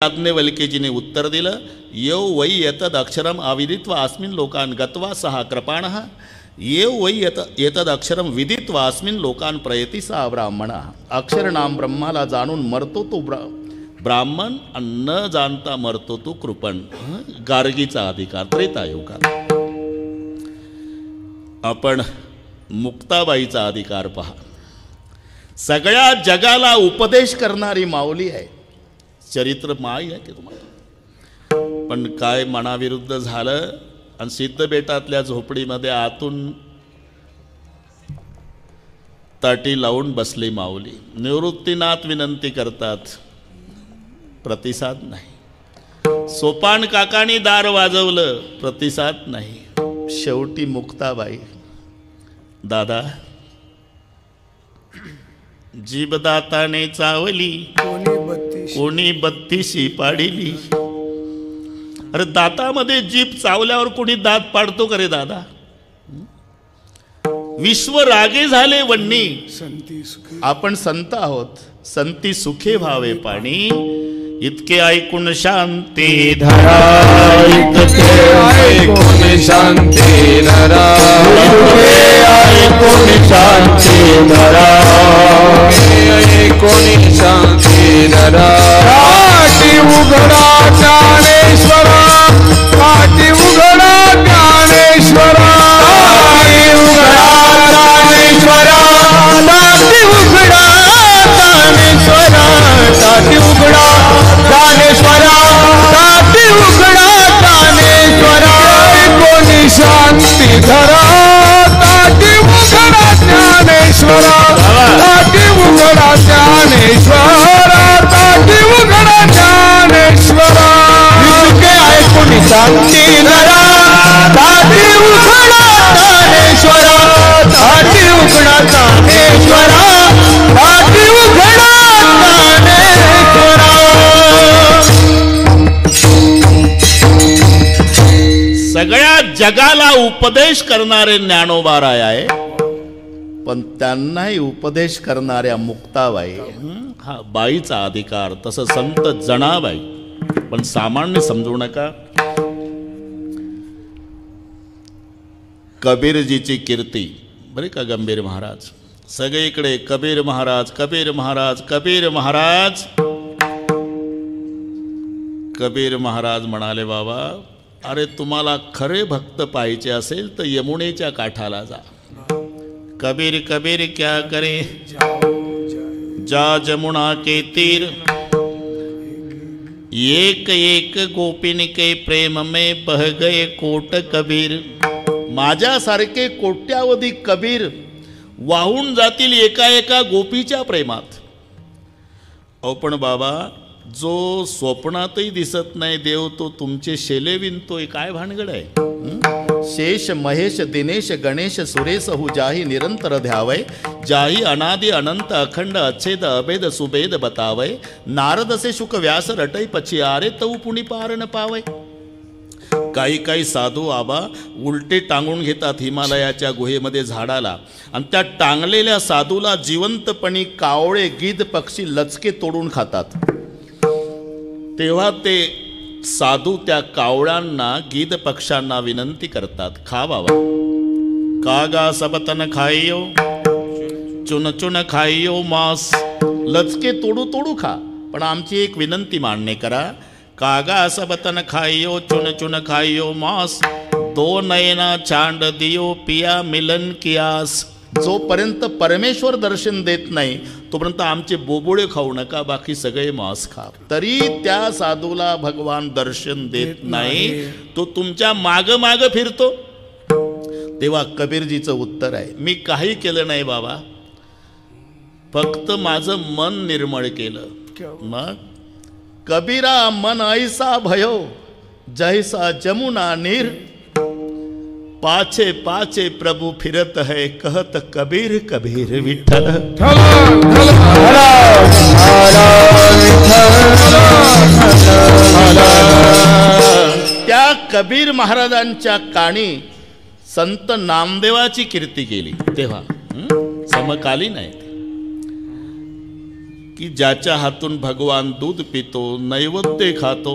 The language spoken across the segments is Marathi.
याज्ञवल्क्यजीने उत्तर दिलं, येव वै एतद अक्षरम अविदित्वा अस्मिन् लोकान् गत्वा सहा कृपाणः येव वै एतद अक्षरम विदित्वा अस्मिन् लोकान् प्रयती सा ब्राह्मणः. अक्षर नाम ब्रह्माला जाणून मरतो तो ब्राह्मण, न जाणता मरतो तो कृपण. गार्गीचा अधिकार त्रेतायुगात. आपण मुक्ताबाईचा अधिकार पहा. सगळ्या जगाला उपदेश करणारी माऊली आहे. चरित्र माय आहे की तुम्हाला, पण काय मनाविरुद्ध झालं आणि सिद्धबेटातल्या झोपडीमध्ये आतून ताटी लावून बसली माऊली. निवृत्तीनाथ विनंती करतात, प्रतिसाद नाही. सोपान काकानी दार वाजवलं, प्रतिसाद नाही. शेवटी मुक्ताबाई, दादा जीवदाताने चावली, कोणी बत्तीशी पाडिली. अरे दातामध्ये जीभ चावल्यावर कोणी दात पाडतो का रे दादा? विश्व रागे झाले वन्नी, आपण संत आहोत. संती सुखे व्हावे पाणी, इतके ऐकून शांती धरा. इतके ऐकून शांती धरा. इतके ऐकून शांती धरा. ऐकून शांती धरा. काठी उघडा ज्ञानेश्वरा, काठी उघडा ज्ञानेश्वरा. काठी उघडा ज्ञानेश्वरा. काठी उघडा ज्ञानेश्वरा. काठी उघडा ज्ञानेश्वरा. काठी उघडा ज्ञानेश्वरा. कोणी शांती धरा. काठी उघडा ज्ञानेश्वरा. काठी उघडा ज्ञानेश्वरा. काठी उघडा ज्ञानेश्वरा. इतके ऐकून शांती धरा. काठी उघडा ज्ञानेश्वरा. काठी उघडा ज्ञानेश्वरा. काठी उघडा ज्ञानेश्वरा. सगळ्या जगाला उपदेश करणारे ज्ञानोबाराय आहे, पण त्यांनाही उपदेश करणाऱ्या मुक्ताबाई, हा बाईचा अधिकार. तसं संत जनाबाई, पण सामान्य समजू नका. कबीरजीची कीर्ती बरे का, गंभीर महाराज सगळीकडे कबीर महाराज, कबीर महाराज, कबीर महाराज. कबीर महाराज म्हणाले, बाबा अरे तुम्हाला खरे भक्त पाहिजे असेल तर यमुनेच्या काठाला जा. कबीर कबीर क्या करे, जा जमुना के तीर. एक एक गोपिन के प्रेम में बह गए कोट कबीर. माझ्यासारखे कोट्यावधी कबीर वाहून जातील एका एका गोपीच्या प्रेमात. अहो पण बाबा, जो स्वप्नातही दिसत नाही देव, तो तुमचे शेले विणतोय, काय भानगड आहे? शेष महेश दिनेश गणेश सुरेश हु जाही निरंतर ध्यावय. जाही अनादि अनंत अखंड अच्छेद अभेद सुभेद बतावय. नारद से शुक व्यास रटई पछियारे तऊ पुणी पार न पावय. काही काही साधू आबा उलटे टांगून घेतात हिमालयाच्या गुहेमध्ये झाडाला, आणि त्या टांगलेल्या साधूला जिवंतपणी कावळे गिध पक्षी लचके तोडून खातात. तेव्हा ते साधू त्या कावळ्यांना गिध पक्ष्यांना विनंती करतात, खा बाबा. कागा सबतन खाइयो, चुन चुन खाइयो मांस. लचके तोडू तोडू खा, पण आमची एक विनंती मान्य करा. कागा सबतन खाइयो, चुन चुन खाइयो मांस. दो नयना चांद दियो पिया मिलन कियास. जोपर्यंत परमेश्वर दर्शन देत नाही तोपर्यंत आमचे बोबोळे खाऊ नका, बाकी सगळे मांस खा. तरी त्या साधूला भगवान दर्शन देत नाही, तो तुमच्या माग माग फिरतो. तेव्हा कबीरजीचं उत्तर आहे, मी काही केलं नाही बाबा, फक्त माझं मन निर्मळ केलं. मग कबीरा मन ऐसा भयो, जैसा जमुना नीर. पाछे पाछे प्रभु फिरत है, कहत कबीर कबीर विठ्ठल. त्या कबीर महाराजांच्या कानी संत नामदेवाची कीर्ती केली. तेव्हा समकालीन आहे. की ज्याच्या हातून भगवान दूध पितो, नैवेद्य खातो.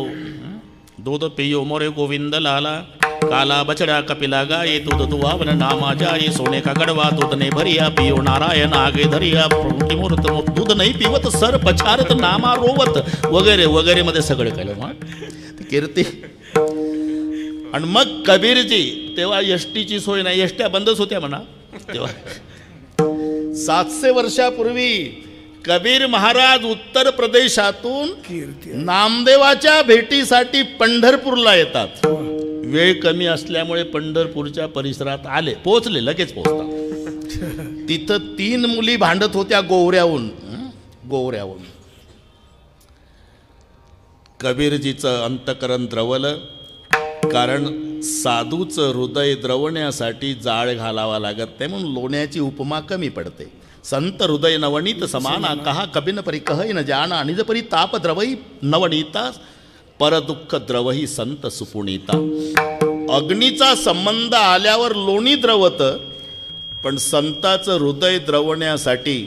दूध पियो मोरे गोविंद लाला, काला बछड़ा कपिला गाये, दूध दुआवन नामा जाये, सोने का गड़वा दूध ने भरिया, पियो नारायण आगे धरिया, मूर्त दूध नाही पिवत सर पछारत नामा रोवत, वगैरे वगैरे मध्ये सगळं केलं मग कीर्ती. आणि मग कबीरजी, तेव्हा एसटीची सोय नाही, एसट्या बंदच होत्या म्हणा तेव्हा. 700 वर्षापूर्वी कबीर महाराज उत्तर प्रदेशातून नामदेवाच्या भेटीसाठी पंढरपूरला येतात. वेळ कमी असल्यामुळे पंढरपूरच्या परिसरात आले, पोहोचले, लगेच पोहोचतात. तिथं 3 मुली भांडत होत्या गोवऱ्याहून. कबीरजीचं अंतकरण द्रवलं, कारण साधूचं हृदय द्रवण्यासाठी जाळ घालावा लागत नाही, म्हणून लोण्याची उपमा कमी पडते. संत हृदय नवनीत समाना, कहा कबिन परी कह न जाना, निज परी ताप द्रवही नवनीता, परदुःख द्रवही संत सुपुनीता. अग्नीचा संबंध आल्यावर लोणी द्रवत, पण संताचं हृदय द्रवण्यासाठी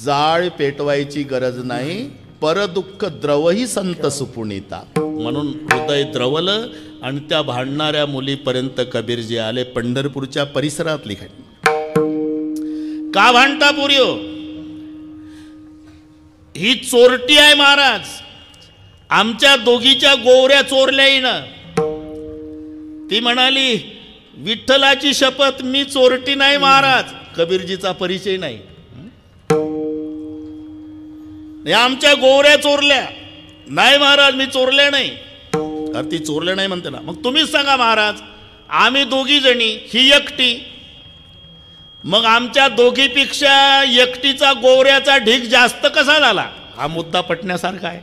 जाळ पेटवायची गरज नाही, परदुःख द्रवही संत सुपुनीता. म्हणून हृदय द्रवलं आणि त्या भांडणाऱ्या मुलीपर्यंत कबीरजी आले. पंढरपूरच्या परिसरात लिखाण. का भांडता पुरी हो, ही चोरटी आहे महाराज, आमच्या दोघीच्या गोवऱ्या चोरल्या हिनं. ती म्हणाली, विठ्ठलाची शपथ मी चोरटी नाही महाराज. कबीरजीचा परिचय नाही. आमच्या गोवऱ्या चोरल्या नाही महाराज, मी चोरल्या नाही. अरे ती चोरल्या नाही म्हणते ना, मग तुम्हीच सांगा महाराज. आम्ही दोघी जणी, ही एकटी, मग आमच्या दोघीपेक्षा एकटीचा गोवऱ्याचा ढीग जास्त कसा झाला? हा मुद्दा पटण्यासारखा आहे.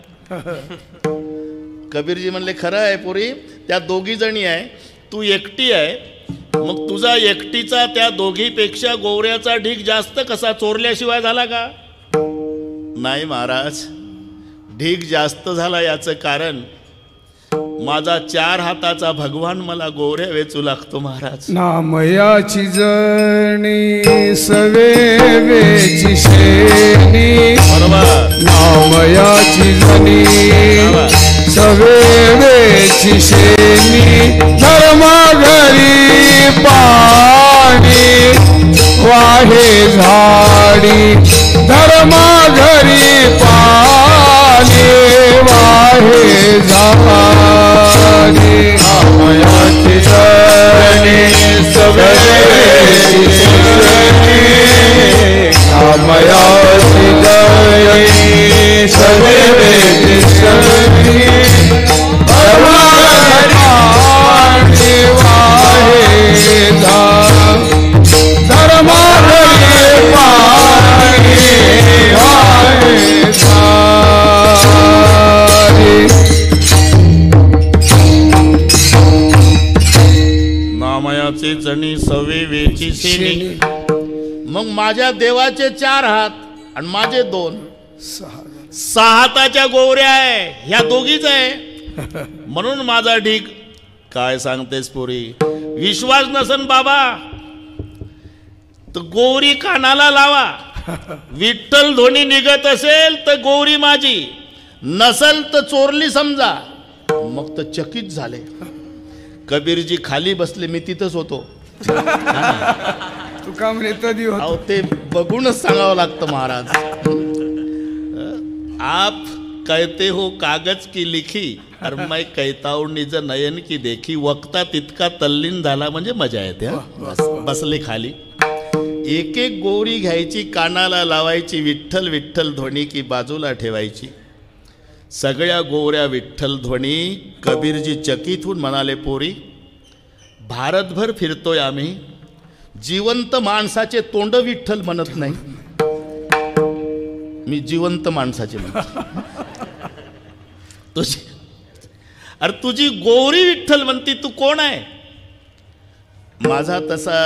कबीरजी म्हणले, खरं आहे पोरी, त्या दोघी जणी आहे, तू एकटी आहे, मग तुझा एकटीचा त्या दोघीपेक्षा गोवऱ्याचा ढीग जास्त कसा? चोरल्याशिवाय झाला का? नाही महाराज, ढीग जास्त झाला याचं कारण माझा 4 हाताचा भगवान मला गोवऱ्या वेचू लागतो महाराज. नामयाची जणी सवेची शेनी, नामयाची जणी सवेची शेनी, धर्मा घरी पाणी वाहे झाडी, धर्मा घरी पाणी वाहे झाडी. नामयाची जणी सवेची शेनी, नामयाची जणी सवेची शेनी, धर्मा घरी पाणी वाहे झाडी, धर्मा घरी पाणी वाहे झाडी. नामयाचे जणी सवेची शेनी. मग माझ्या देवाचे 4 हात आणि माझे 2, 6 हाताच्या गोवऱ्या आहे, ह्या दोघीच आहे, म्हणून माझा ढीग. काय सांगतेस पोरी? विश्वास नसन बाबा तर गोवरी कानाला लावा. विठ्ठल ध्वनी निघत असेल तर गोवरी माझी, नसल तर चोरली समजा. मग तर चकित झाले. कबीरजी खाली बसले, मी तिथंच होतो. तू का म्हणे तरी अहो ते बघूनच सांगावं लागतं महाराज. आप कहते हो कागज की लिखी, और मैं कहता हूं निज नयन की देखी. वक्ता तितका तल्लीन झाला म्हणजे मजा येते. बसले खाली. एक एक गोवरी घ्यायची, कानाला लावायची, विठ्ठल विठ्ठल ध्वनी की बाजूला ठेवायची. सगळ्या गोवऱ्या विठ्ठल ध्वनी. कबीरजी चकित होऊन म्हणाले, पोरी भारतभर फिरतोय आम्ही, जिवंत माणसाचे तोंड विठ्ठल म्हणत नाही, मी जिवंत माणसाचे म्हणतो. अरे तुझी गोवरी विठ्ठल म्हणती, तू कोण आहे? माझा तसा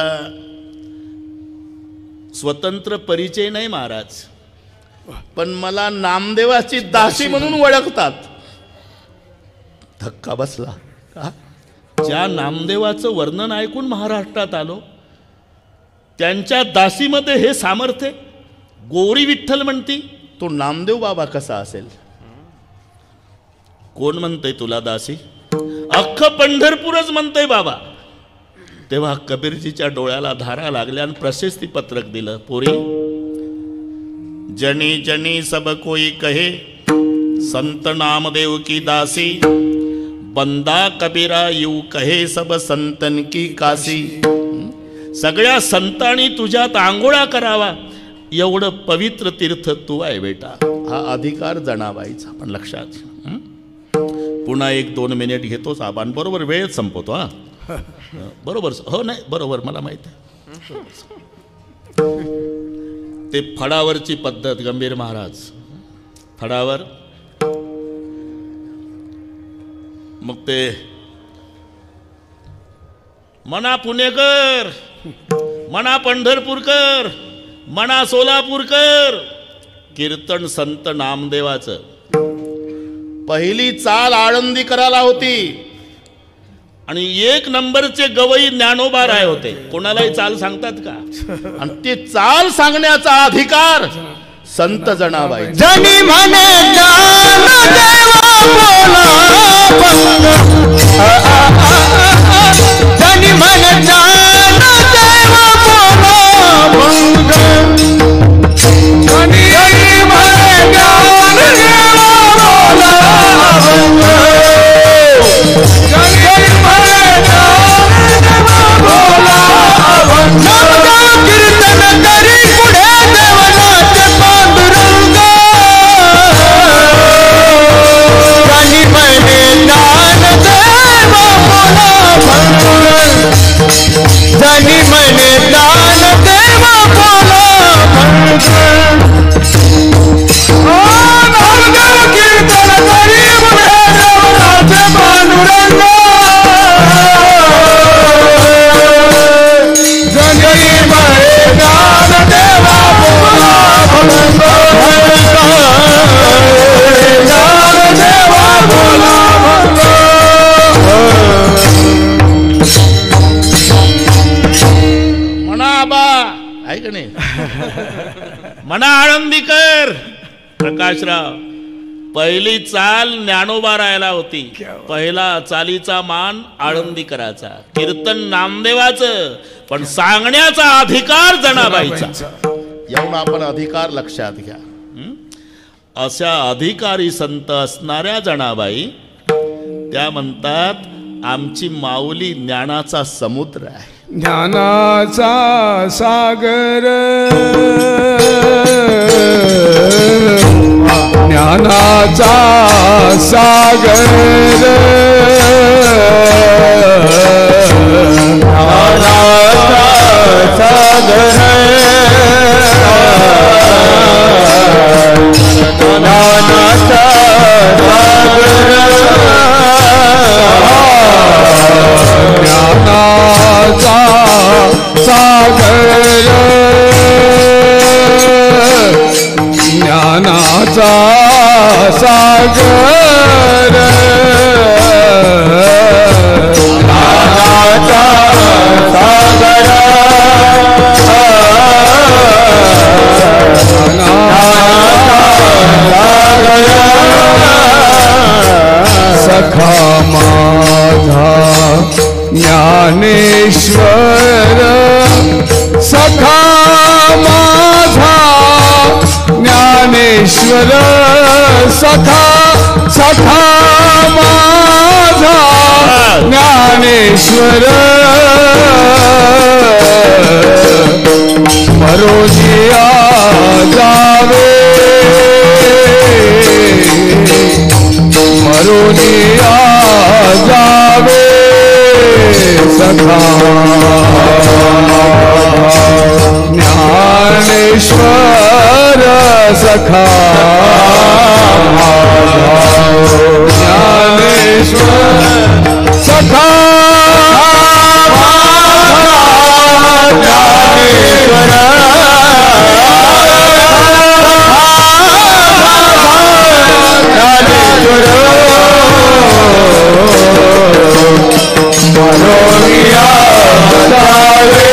स्वतंत्र परिचय नाही महाराज, पण मला नामदेवाची दासी म्हणून ओळखतात. धक्का बसला. ज्या नामदेवाचं वर्णन ऐकून महाराष्ट्रात आलो, त्यांच्या दासीमध्ये हे सामर्थ्य. गोवरी विठ्ठल म्हणती, तो नामदेव बाबा कसा असेल? कोण म्हणतंय तुला दासी? अख्खं पंढरपूरच म्हणतंय बाबा. तेव्हा कबीरजीच्या डोळ्याला धारा लागल्या आणि प्रशस्ती पत्रक दिलं. पोरी, जनी जनी सब कोई कहे संत नामदेव की दासी, बंदा कबीरा यू कहे सब संतन की काशी. सगळ्या संतांनी तुझ्यात आंघोळा करावा एवढं पवित्र तीर्थ तू आहे बेटा. हा अधिकार जनाबाईचा, पण लक्षात. पुन्हा 1-2 मिनिट घेतोच आपण, बरोबर वेळेत संपवतो. हा बरोबर, हो नाही बरोबर, मला माहिती आहे. ते फडावरची पद्धत, गंभीर महाराज फडावर, मग ते मना पुणेकर, मना पंढरपूरकर, मना सोलापूरकर, कीर्तन संत नामदेवाचं. पहिली चाल आळंदीकराला होती आणि 1 नंबरचे गवई ज्ञानोबा राय होते. कोणालाही चाल सांगतात का? आणि ते चाल सांगण्याचा अधिकार संत जनाबाई. जनी म्हणे जनी म्हणे मना आळंदीकर, प्रकाशराव. पहिली चाल ज्ञानोबा रायला होती. पहिला चालीचा मान आळंदीकराचा, कीर्तन नामदेवाचं, पण सांगण्याचा अधिकार जनाबाईचा. एवढा आपण अधिकार लक्षात घ्या. अशा अधिकारी संत असणाऱ्या जनाबाई त्या म्हणतात, आमची माऊली ज्ञानाचा समुद्र आहे, ज्ञानाचा सागर, ज्ञानाचा सागर, ज्ञानाचा सागर, ज्ञानाचा ज्ञानाचा सागर, ज्ञानाचा सागर, सखा माझा ज्ञानेश्वर, सखा माझा ज्ञानेश्वर, सखा सखा माझा ज्ञानेश्वर, मरोजिया जावे, मरोजिया जावे, सखा ज्ञानेश्वर, सखा ज्ञानेश्वर, सखा ज्ञानेश्वर, मरोरिया जावे,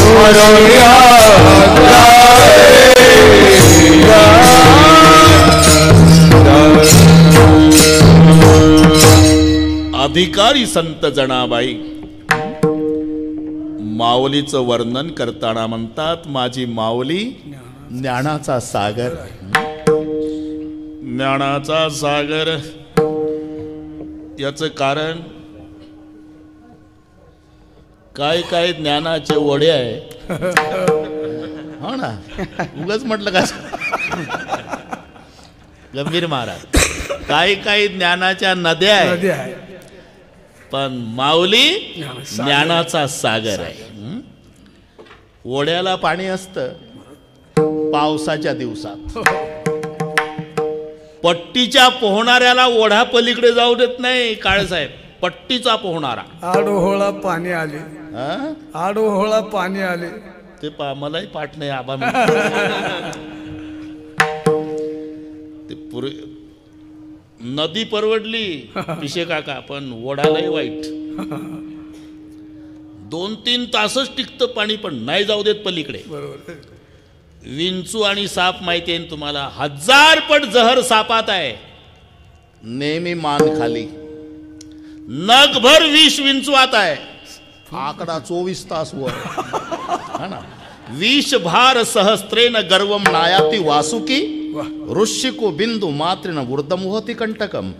मरोरिया अधिकारी संत जनाबाई माऊलीचं वर्णन करताना म्हणतात, माझी माऊली ज्ञानाचा सागर, ज्ञानाचा सागर. याचं कारण काय काय ज्ञानाचे वडे आहे. हो ना, उगाच म्हटलं का गंभीर महाराज, काही काही ज्ञानाच्या नद्या आहे, पण माऊली ज्ञानाचा सागर आहे. ओढ्याला पाणी असतं पावसाच्या दिवसात. पट्टीच्या पोहणाऱ्याला ओढा पलीकडे जाऊ देत नाही काळसाहेब. पट्टीचा पोहणारा आडोहोळा पाणी आले, आडोहोळा पाणी आले. ते मलाही पाठ नाही आबा. ते पुरे नदी परवडली पिशे काका, पण ओढालाही वाईट. 2-3 तासच टिकतं पाणी, पण नाही जाऊ देत पलीकडे. विंचू आणि साप माहिती आहे तुम्हाला, 1000 पट जहर सापात आहे. नेहमी मान खाली, नगभर विष विंचवात आहे. आकडा 24 तास वर. हा ना. विष भार सहस्त्रेन गर्वम नायाती वासुकी ऋषिको बिंदू मात्रेन ऊर्धम होती कंटकम.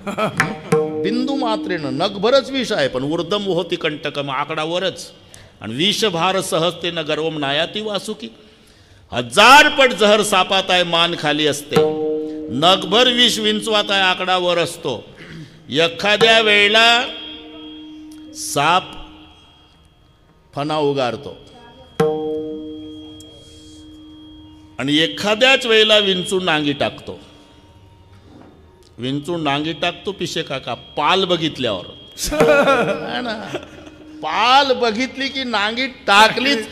बिंदू मात्रेन नगभरच विष आहे, पण ऊर्धम होती कंटकम आकडा वरच. आणि विष भार सहस्त्रेन गर्वम नायाती वासुकी, 1000 पट जहर सापात आहे, मान खाली असते. नगभर विष विंचवात आहे, आकडा वर असतो. एखाद्या वेळेला साप फणा उगारतो आणि एखाद्याच वेळेला विंचू नांगी टाकतो. विंचू नांगी टाकतो पिशे काका पाल बघितल्यावर. ना, पाल बघितली की नांगी टाकलीच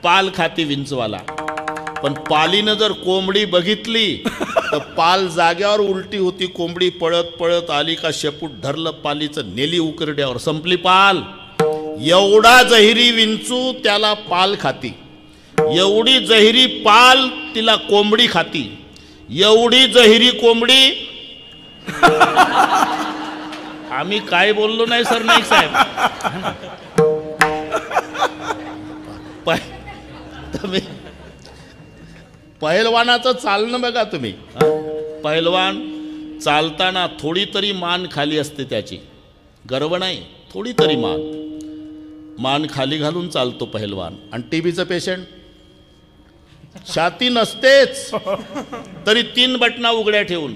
पाल खाती विंचवाला. पण पालीनं जर कोंबडी बघितली तर पाल जाग्यावर उलटी होती. कोंबडी पळत पळत आली का शेपूट धरलं पालीचं, नेली उकरड्यावर, संपली पाल. एवढा जहिरी विंचू त्याला पाल खाती, एवढी जहिरी पाल तिला कोंबडी खाती, एवढी जहिरी कोंबडी. आम्ही काय बोललो नाही सरनाईक साहेब. तुम्ही पहिलवानाचं चालणं बघा तुम्ही. पहिलवान चालताना थोडी तरी मान खाली असते त्याची, गर्व नाही, थोडी तरी मान खाली घालून चालतो पहिलवान. आणि टीबीचं पेशंट छाती नसतेच तरी 3 बटना उघड्या ठेवून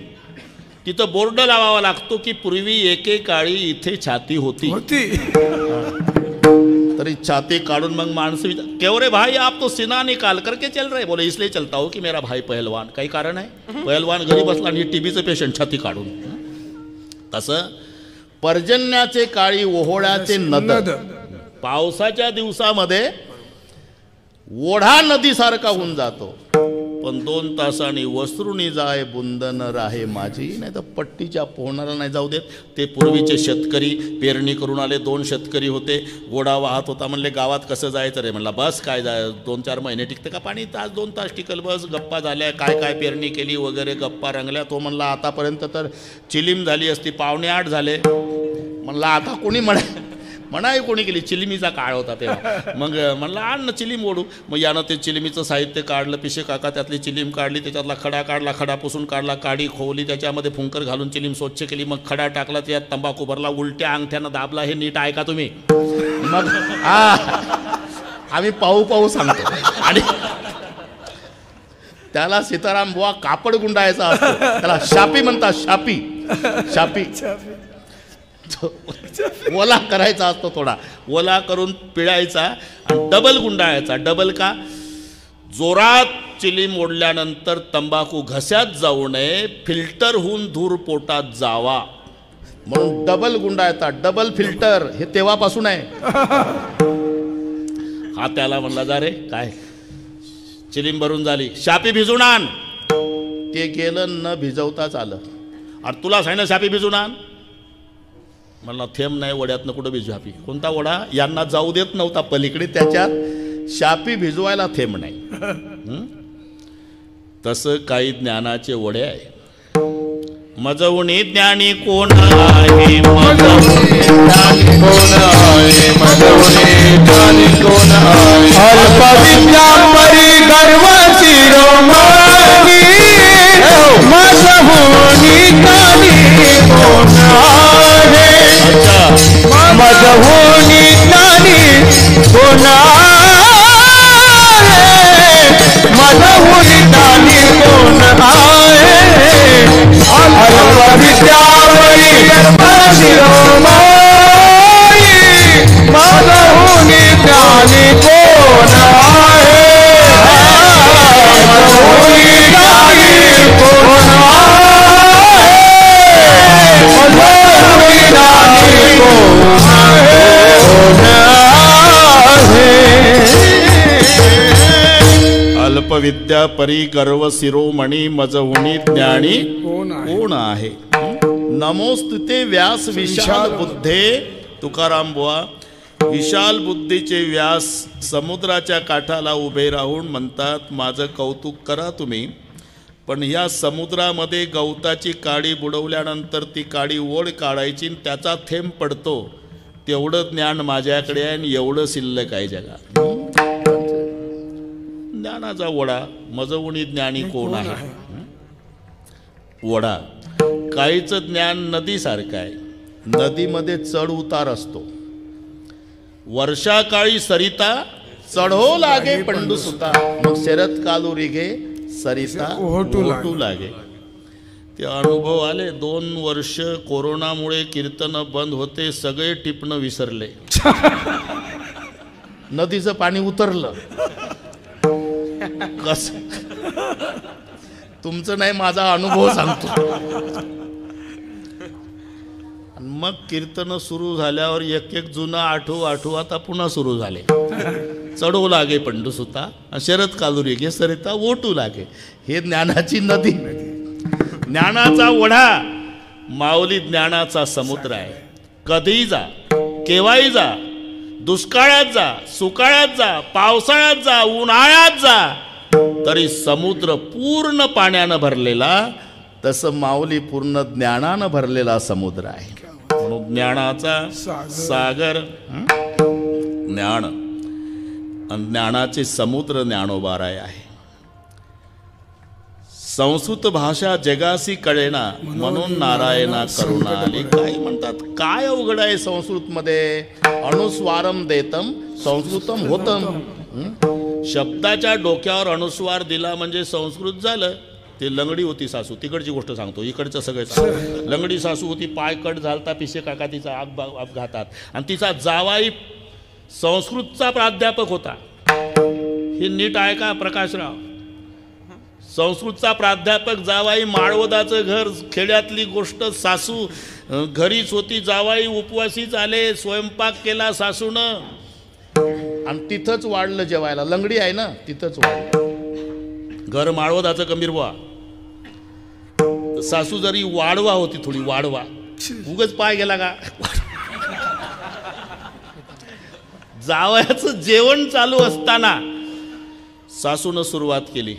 तिथं बोर्ड लावावा लागतो की पूर्वी एकेकाळी इथे छाती होती. तरी छाती काढून मग माणसं क्यों रे भाई आप तो सीना निकाल करके चल रहे. बोले इसलिए चलता हो कि मेरा भाई पहलवान. काही कारण आहे. पहलवान घरी बसला आणि टीबीचं पेशंट छाती काढून. तसं पर्जन्याचे काळी ओहोळ्याचे नद. पावसाच्या दिवसामध्ये ओढा नदीसारखा होऊन जातो, पण 2 तासांनी वसरुणी जाय बुंदन राहे माझी. नाही तर पट्टीच्या पोहणारा नाही जाऊ देत. ते पूर्वीचे शेतकरी पेरणी करून आले, 2 शेतकरी होते. गोडा वाहत होता, म्हणले गावात कसं जायचं रे. म्हणला बस काय जाय 2-4 महिने टिकते का पाणी, 2 तास टिकल बस. गप्पा झाल्या, काय काय पेरणी केली वगैरे गप्पा रंगल्या. तो म्हणला आतापर्यंत तर चिलीम झाली असती, 7:45 झाले. म्हणला आता कोणी म्हणाय कोणी केली. चिलिमीचा काळ होता तेव्हा. मग म्हणलं आण ना चिलीम ओढू. मग यानं ते चिलिमीचं साहित्य काढलं. पिशे काका त्यातली चिलीम काढली, त्याच्यातला खडा काढला, खडा पुसून काढला, काडी खोवली, त्याच्यामध्ये फुंकर घालून चिलीम स्वच्छ केली. मग खडा टाकला, त्यात तंबाखू भरला, उलट्या अंगठ्यानं दाबला. हे नीट ऐका तुम्ही. मग आम्ही पाहू सांगतो. आणि त्याला सीताराम बुवा कापड गुंडायचा असतो, त्याला शापी म्हणतात. शापी ओला करायचा असतो, थोडा ओला करून पिळायचा आणि डबल गुंडाळायचा. डबल का, जोरात चिलीम ओढल्यानंतर तंबाखू घशात जाऊ नये, फिल्टर होऊन धूर पोटात जावा म्हणून डबल गुंडाळता. डबल फिल्टर हे तेव्हापासून आहे. हा त्याला म्हणला जा रे काय चिलीम भरून झाली, शापी भिजून आण. ते गेलं न भिजवताच आलं. आणि तुला सांगितलं शापी भिजून आण. म्हणला थेंब नाही वड्यातनं कुठं भिजू. शापी कोणता वडा यांना जाऊ देत नव्हता पलीकडे, त्याच्यात शापी भिजवायला थेंब नाही. तसं काही ज्ञानाचे वडे आहे. मजवणी ज्ञानी कोण आहे मजवणी ज्ञानी कोण आहे मजवणी ज्ञानी कोण आहे अल्प विद्या परी गर्व शिरोमणी मजवणी ज्ञानी कोण आहे मजवणी ज्ञानी कोण आहे मजवणी ज्ञानी कोण आहे अल्प विद्या परी गर्व शिरोमणी मजवणी ज्ञानी कोण आहे मजवणी ज्ञानी कोण आहे मजवणी ज्ञानी कोण आहे अल्पविद्या परी गर्व शिरोमणी मजवणी ज्ञानी कोण आहे नमोस्तुते व्यास विशाल बुद्धे तुकाराम बुवा विशाल बुद्धीचे व्यास समुद्राच्या काठाला उभे राहून म्हणतात माझं कौतुक करा तुम्ही पण ह्या समुद्रामध्ये गवताची काडी बुडवल्यानंतर ती काडी ओढ काढायची आणि त्याचा थेंब पडतो तेवढं ज्ञान माझ्याकडे आहे आणि एवढं शिल्लक आहे जगात ज्ञानाचा ओढा मजवणी ज्ञानी कोण आहे ओढा काहीचं ज्ञान नदीसारखं आहे नदीमध्ये चढ उतार असतो वर्षाकाळी सरिता चढो लागे पंडू सुता मग शरद कालू रिगे सरिता ओटू लागे ते अनुभव आले 2 वर्ष कोरोनामुळे कीर्तन बंद होते सगळे टिपणं विसरले नदीचं पाणी उतरलं कस तुमचं नाही माझा अनुभव सांगतो मग कीर्तन सुरू झाल्यावर एक एक जुना आठवू आता पुन्हा सुरू झाले चढवू लागे पंडूसुता शरद कालुरी घे सरिता ओटू लागे हे ज्ञानाची नदी ज्ञानाचा ओढा माऊली ज्ञानाचा समुद्र आहे कधीही जा केव्हाही जा दुष्काळात जा सुकाळात जा पावसाळ्यात जा उन्हाळ्यात जा तरी समुद्र पूर्ण पाण्यानं भरलेला तसं माऊली पूर्ण ज्ञानानं भरलेला समुद्र आहे म्हणून ज्ञानाचा सागर ज्ञान ज्ञानाचे समुद्र ज्ञानोबाराय आहे संस्कृत भाषा जगासी कळेना म्हणून नारायणा करुणा आली काही म्हणतात काय अवघड आहे संस्कृत मध्ये अनुस्वारम देतम संस्कृतम होतम शब्दाच्या डोक्यावर अनुस्वार दिला म्हणजे संस्कृत झालं ते लंगडी होती सासू तिकडची गोष्ट सांगतो इकडचं सगळं लंगडी सासू होती पाय कट झालता पिसे काका तिचा अपघातात आणि तिचा जावाई संस्कृतचा प्राध्यापक होता हे नीट आहे का प्रकाशराव संस्कृतचा प्राध्यापक जावाई माळवदाचं घर खेड्यातली गोष्ट सासू घरीच होती जावाई उपवासीच आले स्वयंपाक केला सासूनं आणि तिथंच वाढलं जेवायला लंगडी आहे ना तिथंच वाढलं घर माळवदाचं गंभीर बुवा सासू जरी वाढवा होती थोडी वाढवा उगच पाय गेला का जावयाचं जेवण चालू असताना सासूनं सुरुवात केली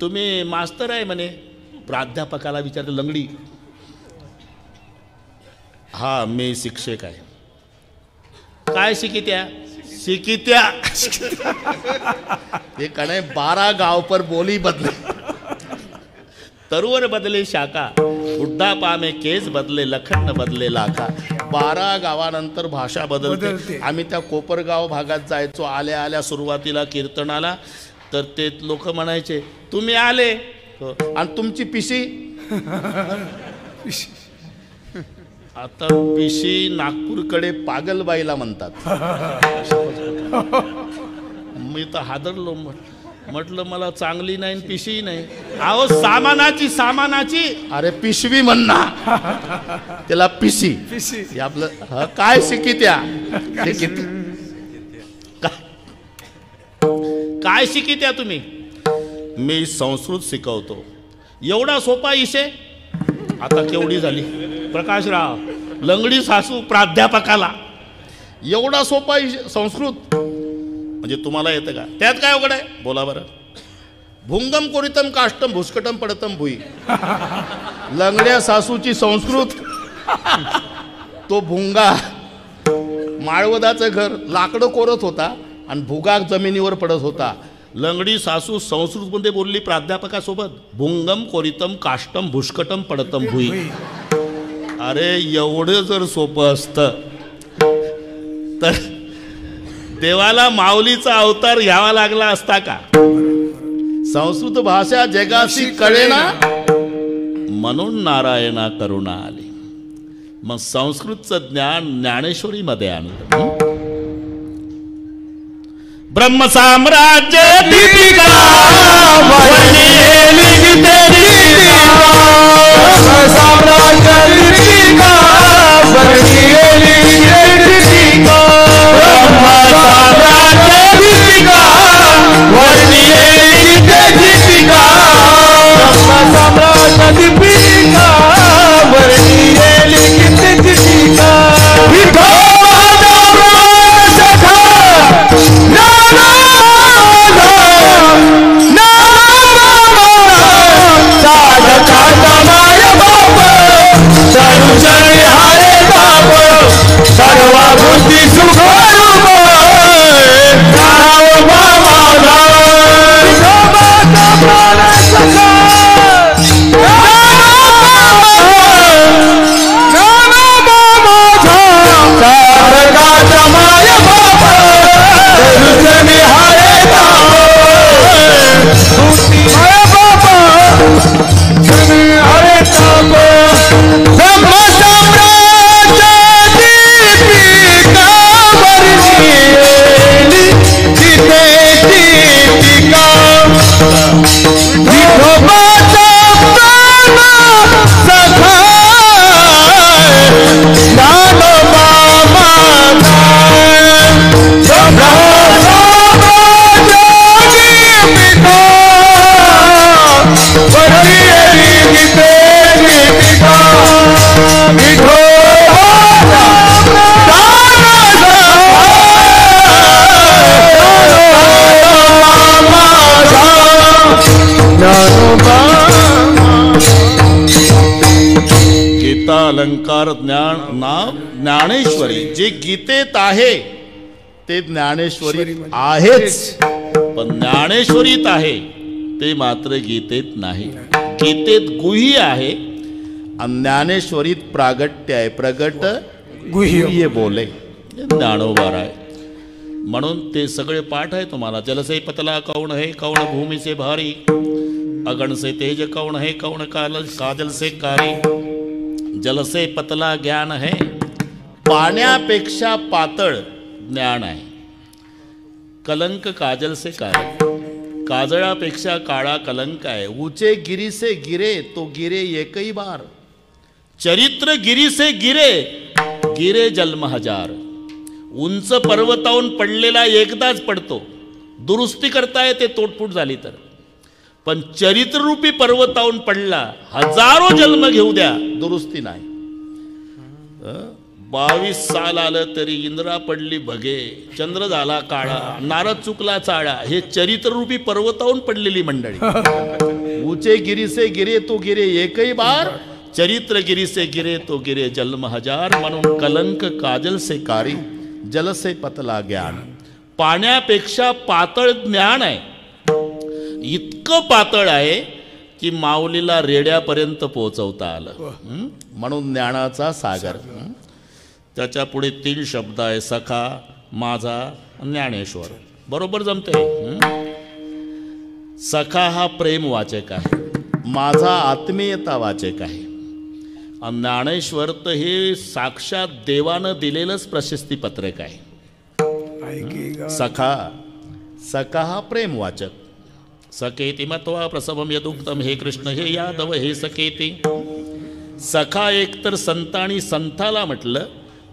तुम्ही मास्तर आहे म्हणे प्राध्यापकाला विचारलं लंगडी हा मी शिक्षक आहे काय शिकित्या शिकित्या हे कणे 12 गाव पर बोली बदले तरुवर बदले शाखा बुड्ढापा में केस बदले लखन बदले लाखा 12 गावानंतर भाषा बदलते आम्ही त्या कोपरगाव भागात जायचो आल्या आल्या सुरुवातीला कीर्तनाला तर ते लोक म्हणायचे तुम्ही आले आणि तुमची पिशी आता पिशी नागपूरकडे पागलबाईला म्हणतात मी तर हादरलो म्हटलं मला चांगली नाही पिशी नाही अहो सामानाची अरे पिशवी म्हणना त्याला पिशी आपलं काय शिकित्या काय शिकित्या तुम्ही मी संस्कृत शिकवतो एवढा सोपा इशे आता केवढी झाली प्रकाशराव लंगडी सासू प्राध्यापकाला एवढा सोपा संस्कृत म्हणजे तुम्हाला येतं का त्यात काय अवघड आहे बोला बरं भुंगम कोरितम काष्टम भुसकटम पडतम भुई. लंगड्या सासूची संस्कृत. तो भुंगा माळवदाचं घर लाकडं कोरत होता आणि भुगाक जमिनीवर पडत होता. लंगडी सासू संस्कृतमध्ये बोलली प्राध्यापकासोबत, भुंगम कोरितम काष्टम भुसकटम पडतम भुई. अरे एवढं जर सोपं असतं तर देवाला माऊलीचा अवतार घ्यावा लागला असता का? संस्कृत भाषा जगाशी कळेना म्हणून नारायणा करुणा आली. मग संस्कृतचं ज्ञान ज्ञानेश्वरीमध्ये आणलं. ब्रह्म साम्राज्य दीपिका अलंकार ज्ञान नाम ज्ञानेश्वरी. जे गीतेत आहे ते ज्ञानेश्वरी आहेच, पण ज्ञानेश्वरीत आहे ते मात्र गीतेत नाही. गीतेत गुह्य आहे आणि ज्ञानेश्वरीत प्रागट्य आहे. प्रगट गुह्य बोले ज्ञानोबार आहे. म्हणून ते सगळे पाठ आहे तुम्हाला. जलसे पतला कौन है कौन भूमि से भारी, अगण से तेज कौन है कौन काजल से कारी. जल से पतला ज्ञान है, पाण्यापेक्षा पातळ ज्ञान आहे. कलंक काजल से काळा, काजळापेक्षा काळा कलंक आहे. ऊंचे गिरी से गिरे तो गिरे एकही बार, चरित्र गिरी से गिरे गिरे जन्म हजार. उंच पर्वतावरून पडलेला एकदाच पडतो, दुरुस्ती करता येते तोडफूट झाली तर. पण चरित्ररूपी पर्वतावरून पडला, हजारो जन्म घेऊ द्या दुरुस्ती नाही. 22 साल आलं तरी इंद्रा पडली भगे, चंद्र झाला काळा, नारद चुकला चाळा. हे चरित्ररूपी पर्वतावरून पडलेली मंडळी. ऊंचे गिरी से गिरे तो गिरे एकही बार, चरित्र गिरी से गिरे तो गिरे जन्म हजार. म्हणून कलंक काजल से कारी, जल से पतला ज्ञान. पाण्यापेक्षा पातळ ज्ञान आहे. इतकं पातळ आहे की माऊलीला रेड्यापर्यंत पोहोचवता आलं. म्हणून ज्ञानाचा सागर. त्याच्या पुढे 3 शब्द आहे, सखा, माझा, ज्ञानेश्वर. बरोबर जमते. सखा हा प्रेमवाचक आहे, माझा आत्मीयता वाचक आहे, आणि ज्ञानेश्वर तर हे साक्षात देवानं दिलेलंच प्रशस्तीपत्रक आहे. सखा, सखा हा प्रेमवाचक. सखेती मत्वा प्रसवम यदुक्तम, हे कृष्ण हे यादव हे सखेती. सखा एक तर संतांनी संताला म्हटलं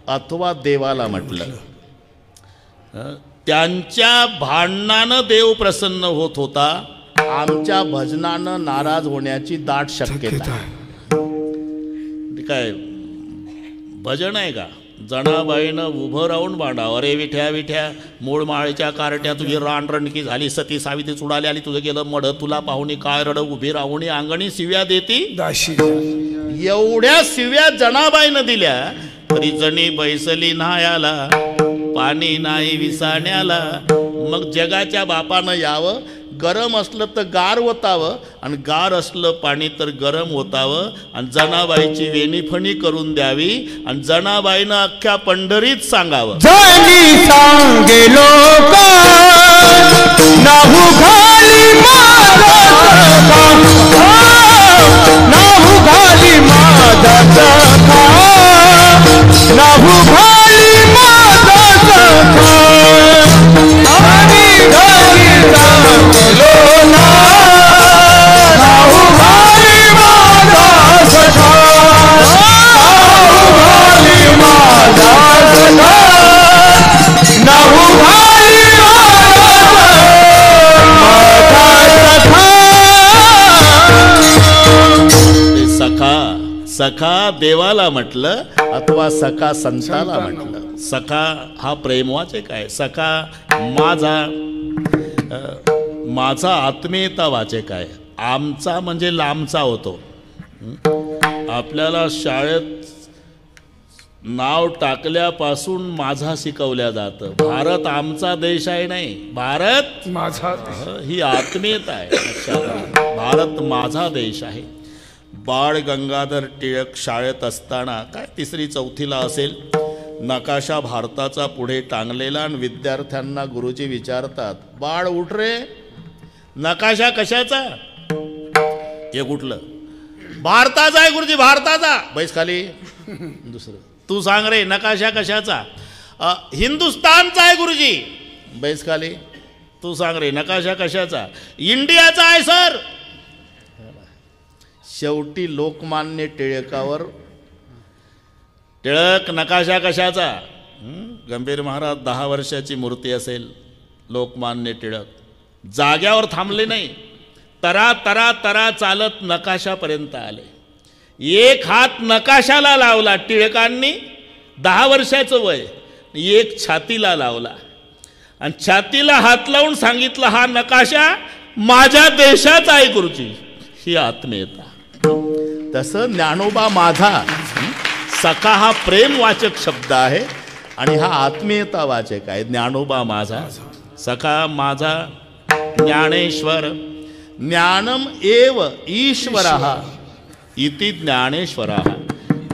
अथवा देवाला म्हटलं. त्यांच्या भांडणानं देव प्रसन्न होत होता, आमच्या भजनानं नाराज होण्याची दाट शक्यता. काय भजन आहे का? जनाबाईनं उभं राहून भांडाव, अरे विठ्या विठ्या, मूळ माळीच्या कारट्या तुझी रानरणकी झाली, सती सावित्री चुडाली आली, तुझं गेलं मढ, तुला पाहुणी काय रड, उभी राहुणी अंगणी शिव्या देती दाशी. एवढ्या शिव्या जनाबाईनं दिल्या तरी जणी बैसली न्हायाला, पाणी नाही विसाण्याला. मग जगाच्या बापानं यावं, गरम असलं तर गार होतावं आणि गार असलं पाणी तर गरम होतावं आणि जनाबाईची वेणीफणी करून द्यावी आणि जनाबाईनं अख्ख्या पंढरीत सांगावं, जनी सांगे लोका नाहू घाली माझा सखा, नाहू घाली माझा सखा, नाहू घाली माझा सखा, आणि घाली सांगलो ना, नाहू घाली माझा सखा, नाहू घाली माझा सखा, नाहू घाली ते सखा सखा देवाला म्हटलं अथवा सखा संताला म्हटलं. सखा हा प्रेमवाचक आहे. सखा माझा आत्मीयता वाचक आहे. आमचा म्हणजे लांबचा होतो. आपल्याला शाळेत नाव टाकल्यापासून माझा शिकवल्या जातं. भारत आमचा देश आहे नाही, भारत माझा. ही आत्मीयता आहे. भारत माझा देश आहे. बाळ गंगाधर टिळक शाळेत असताना काय 3री-4थीला असेल, नकाशा भारताचा पुढे टांगलेला आणि विद्यार्थ्यांना गुरुजी विचारतात, बाळ उठ रे, नकाशा कशाचा? हे कुठलं? भारताचा आहे गुरुजी, भारताचा. बैस खाली. दुसरं, तू सांग रे नकाशा कशाचा? हिंदुस्तानचा आहे गुरुजी. बैस खाली. तू सांग रे नकाशा कशाचा? इंडियाचा आहे सर. शेवटी लोकमान्य टिळकावर, टिळक नकाशा कशाचा? गंभीर महाराज 10 वर्षाची मूर्ती असेल. लोकमान्य टिळक जाग्यावर थांबले नाही, तरा तरा तरा चालत नकाशापर्यंत आले. एक हात नकाशाला लावला टिळकांनी, 10 वर्षाचं वय, एक छातीला लावला आणि छातीला हात लावून सांगितलं, हा नकाशा माझ्या देशाचा आहे गुरुजी. ही आत्मीयता. तसं ज्ञानोबा माझा, सखा हा प्रेमवाचक शब्द आहे आणि हा आत्मीयता वाचक आहे. ज्ञानोबा माझा, सखा माझा ज्ञानेश्वर. ज्ञानम एव ईश्वरः इति ज्ञानेश्वरः.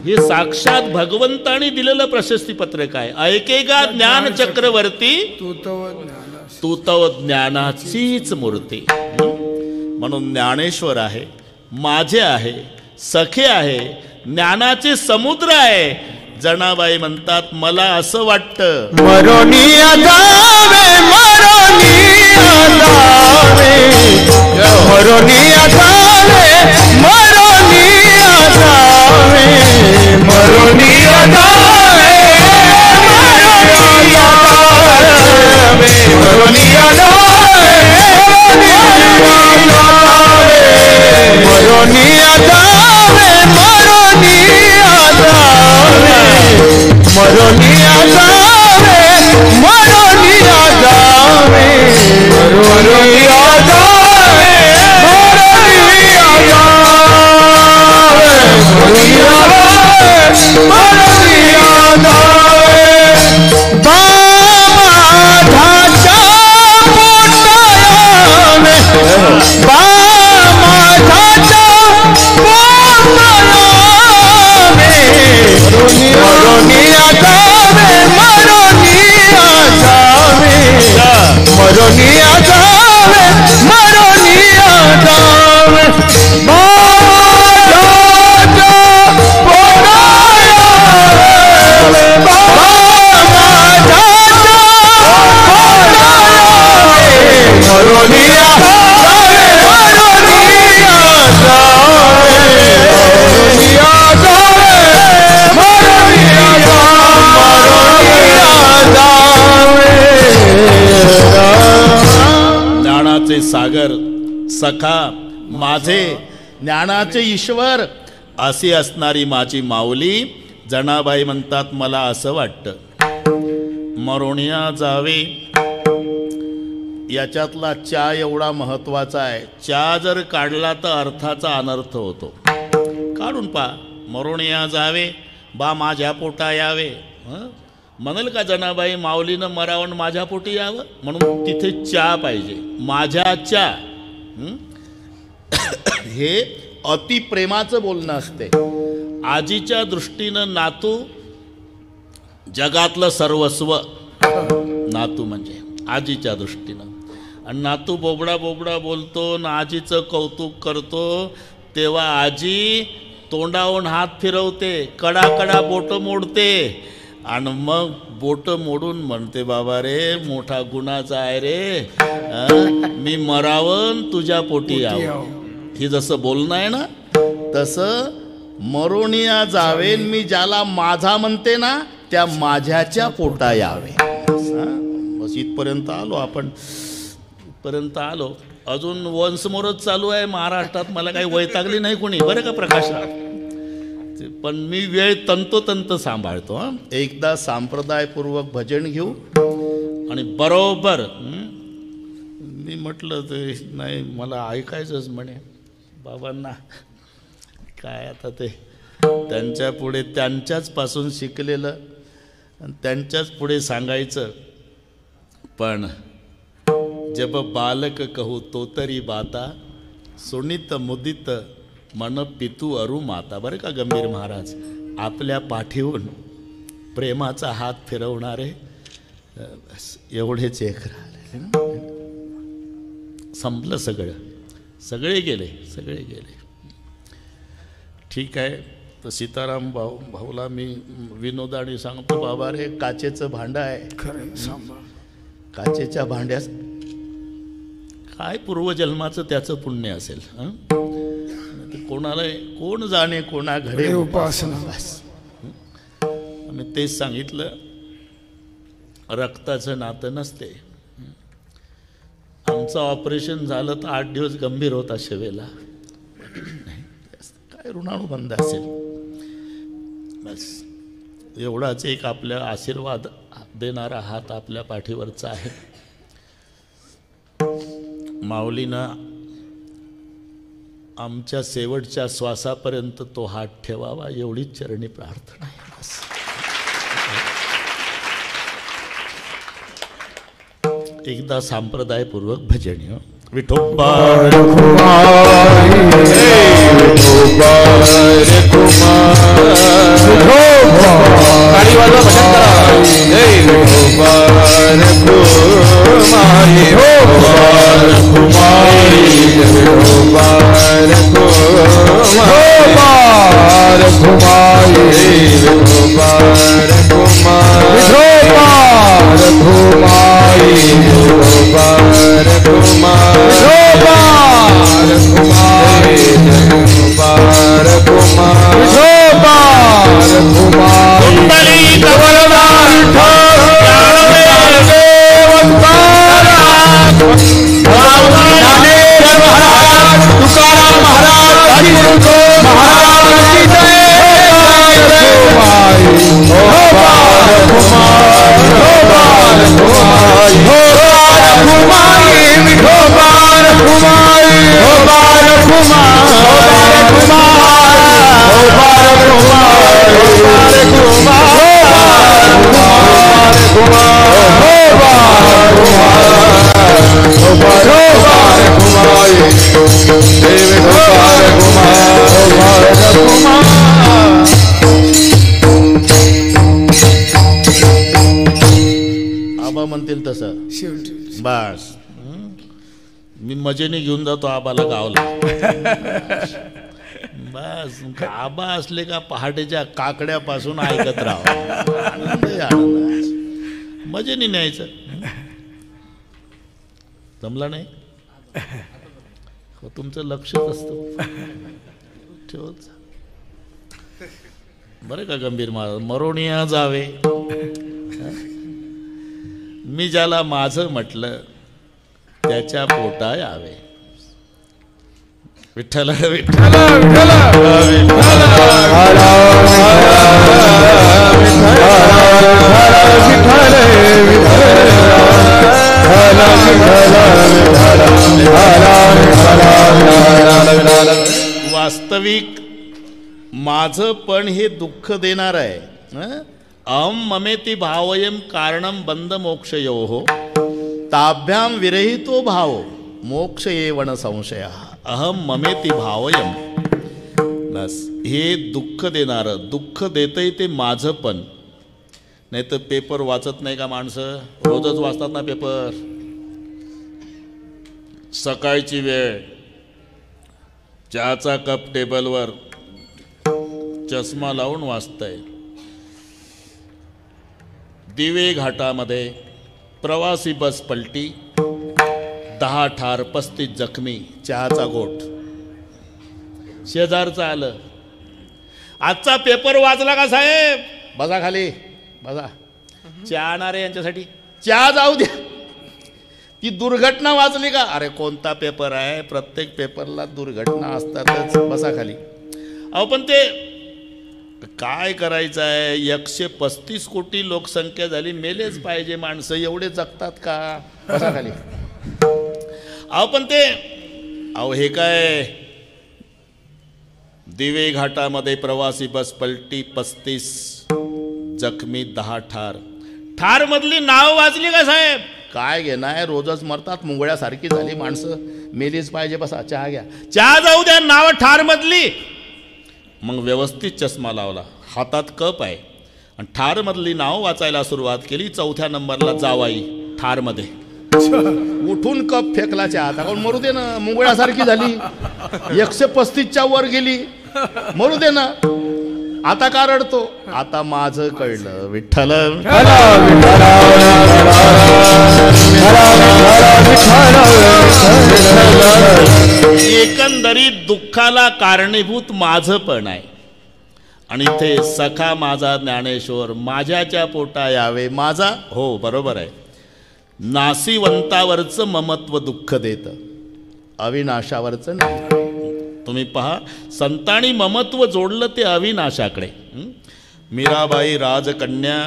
हे साक्षात भगवंतानी दिलेलं प्रशस्ती पत्रक आहे. ऐकेगा ज्ञान चक्रवर्ती, तू तव ज्ञानाचीच मूर्ती. म्हणून ज्ञानेश्वर आहे, माझे आहे, सखे आहे, ज्ञानाचे समुद्र आहे. जनाबाई म्हणतात, मला असं वाटतं मरोनिया जावे, मरोनिया जावे, मरोनिया जावे, मरोनिया जावे, मरोनिया जावे, मरोनिया जावे, मरोनिया जावे, मरोनिया जावे, मरोनिया जावे, मरोनिया जावे, मरोनिया जावे, मरोनिया जावे, मरोनिया जावे, मरोनिया जावे, मरोनिया जावे. बामाधाच्या पोटायाने, बामाधाच्या पोटायाने, मरोनिया जावे, मरोनिया जावे, मरोनिया जावे, मरोनिया जावे. बामाधाच्या पोटायाने, बामाधाच्या पोटायाने, मरोनिया जावे, मरोनिया जावे, मरोनिया जावे, मरोनिया जावे. ज्ञानाचे सागर, सखा माझे, ज्ञानाचे ईश्वर अशी असणारी माझी माऊली जनाबाई म्हणतात मला असं वाटतं मरोनिया जावे याच्यातला चा एवढा महत्वाचा आहे. चा जर काढला तर अर्थाचा अनर्थ होतो. काढून पहा मरोनिया जावे बा माझ्या पोटा यावे. म्हणाल का जनाबाई माऊलीनं मरावण माझ्या पोटी यावं म्हणून तिथे चा पाहिजे माझ्या चा. हे अतिप्रेमाचं बोलणं असते. आजीच्या दृष्टीनं नातू जगातलं सर्वस्व. नातू म्हणजे आजीच्या दृष्टीनं. आणि नातू बोबडा बोबडा बोलतो न आजीचं कौतुक करतो तेव्हा आजी तोंडावून हात फिरवते कडा कडा बोटं मोडते आणि मग बोटं मोडून म्हणते बाबा रे मोठा गुन्हाचा आहे रे मी मरावन तुझ्या पोटी यावं. ही जसं बोलणं आहे ना तसं मरोनिया जावेन मी ज्याला माझा म्हणते ना त्या माझ्याच्या पोटा यावे. बस इथपर्यंत आलो आपण. इथपर्यंत आलो. अजून वंसमोरच चालू आहे महाराष्ट्रात. मला काही वैतागली नाही कोणी बरं का प्रकाशराव. पण मी वेळ तंतोतंत सांभाळतो. एकदा संप्रदायपूर्वक भजन घेऊ आणि बरोबर मी म्हटलं ते नाही मला ऐकायचंच म्हणे बाबांना काय आता ते त्यांच्या पुढे त्यांच्याच पासून शिकलेलं आणि त्यांच्याच पुढे सांगायचं. पण जब बालक कहू तो तरी बाता सुनित मुदित मन पितू अरु माता. बरं का गंभीर महाराज आपल्या पाठीहून प्रेमाचा हात फिरवणारे बस एवढेच एक राहिले. संपलं सगळं. सगळे गेले. ठीक आहे. तर सीताराम भाऊला मी विनोदाने सांगतो बाबा रे काचेचं भांडं आहे. काचेच्या भांड्यास काय पूर्वजन्माचं त्याचं पुण्य असेल. कोणाला कोण जाणे कोणा घडे उपासना. आम्ही तेच सांगितलं रक्ताचं नातं नसते. आमचं ऑपरेशन झालं तर 8 दिवस गंभीर होता शेवेला. काय ऋणानुबंध असेल. बस एवढाच एक आपल्या आशीर्वाद देणारा हात आपल्या पाठीवरचा आहे. माऊलीनं आमच्या शेवटच्या श्वासापर्यंत तो हात ठेवावा एवढीच चरणी प्रार्थना आहे. बस एकदा संप्रदायपूर्वक भजन विठोबा आबा म्हणतील तसं बस. मी मजेने घेऊन जातो आबाला गावला. बस आबा असले का पहाटेच्या काकड्यापासून ऐकत राहा. मजेने न्यायचं. जमला नाही तुमचं लक्षच असतं. ठेवत बरं का गंभीर महाराज मरोनिया जावे मी ज्याला माझं म्हटलं त्याच्या पोटा यावे. विठ्ठल विठ्ठल विठ्ठल वास्तविक माझं पण हे दुःख देणार आहे. अहम ममेति भावयम कारणम बंद मोक्षयोः ताभ्याम विरहितो भाव मोक्ष येवण संशय. अहम ममेति भावयम, बस हे दुःख देणारं, दुःख देतंय ते माझं पण. नाही तर पेपर वाचत नाही का माणसं? रोजच वाचतात ना पेपर. सकाळची वेळ, चहाचा कप टेबलवर, चष्मा लावून वाचताय. दिवे घाटामध्ये प्रवासी बस पलटी, 10 ठार 35 जखमी, चहाचा गोठ. शेजारचं आलं, आजचा पेपर वाचला का साहेब? बसा खाली, बसा. चहा आणणार आहे यांच्यासाठी, चहा जाऊ द्या. ती दुर्घटना वाचली का? अरे कोणता पेपर आहे, प्रत्येक पेपरला दुर्घटना असतातच, बसा खाली. अहो पण ते काय करायचं आहे? 135 कोटी लोकसंख्या झाली, मेलेच पाहिजे माणसं, एवढे जगतात का? बसा खाली. अहो पण ते, अहो हे काय, दिवे घाटामध्ये प्रवासी बस पलटी, 35 जखमी, 10 ठार. ठार मधली नाव वाचली का साहेब? काय घेणार, रोजच मरतात, मुंगळ्यासारखी झाली माणसं, मेलीच पाहिजे. बसा, चहा घ्या. चहा जाऊ द्या, नाव ठार मधली. मग व्यवस्थित चष्मा लावला, हातात कप आहे आणि ठार मधली नाव वाचायला सुरुवात केली. 4थ्या नंबरला जावाई ठार मध्ये. उठून कप फेकला चहाचा. कारण मरू दे ना, मुंगळ्यासारखी झाली, 135च्या वर गेली, मरू दे ना. आता का रडतो? आता माझं कळलं. विठ्ठल एकंदरीत दुःखाला कारणीभूत माझं पण आहे. आणि इथे सखा माझा ज्ञानेश्वर माझ्याच्या पोटा यावे माझा. हो बरोबर आहे. नासिवंतावरचं ममत्व दुःख देतं, अविनाशावरचं नाही. तुम्ही पहा, संतांनी ममत्व जोडलं ते अविनाशाकडे. मीराबाई राजकन्या,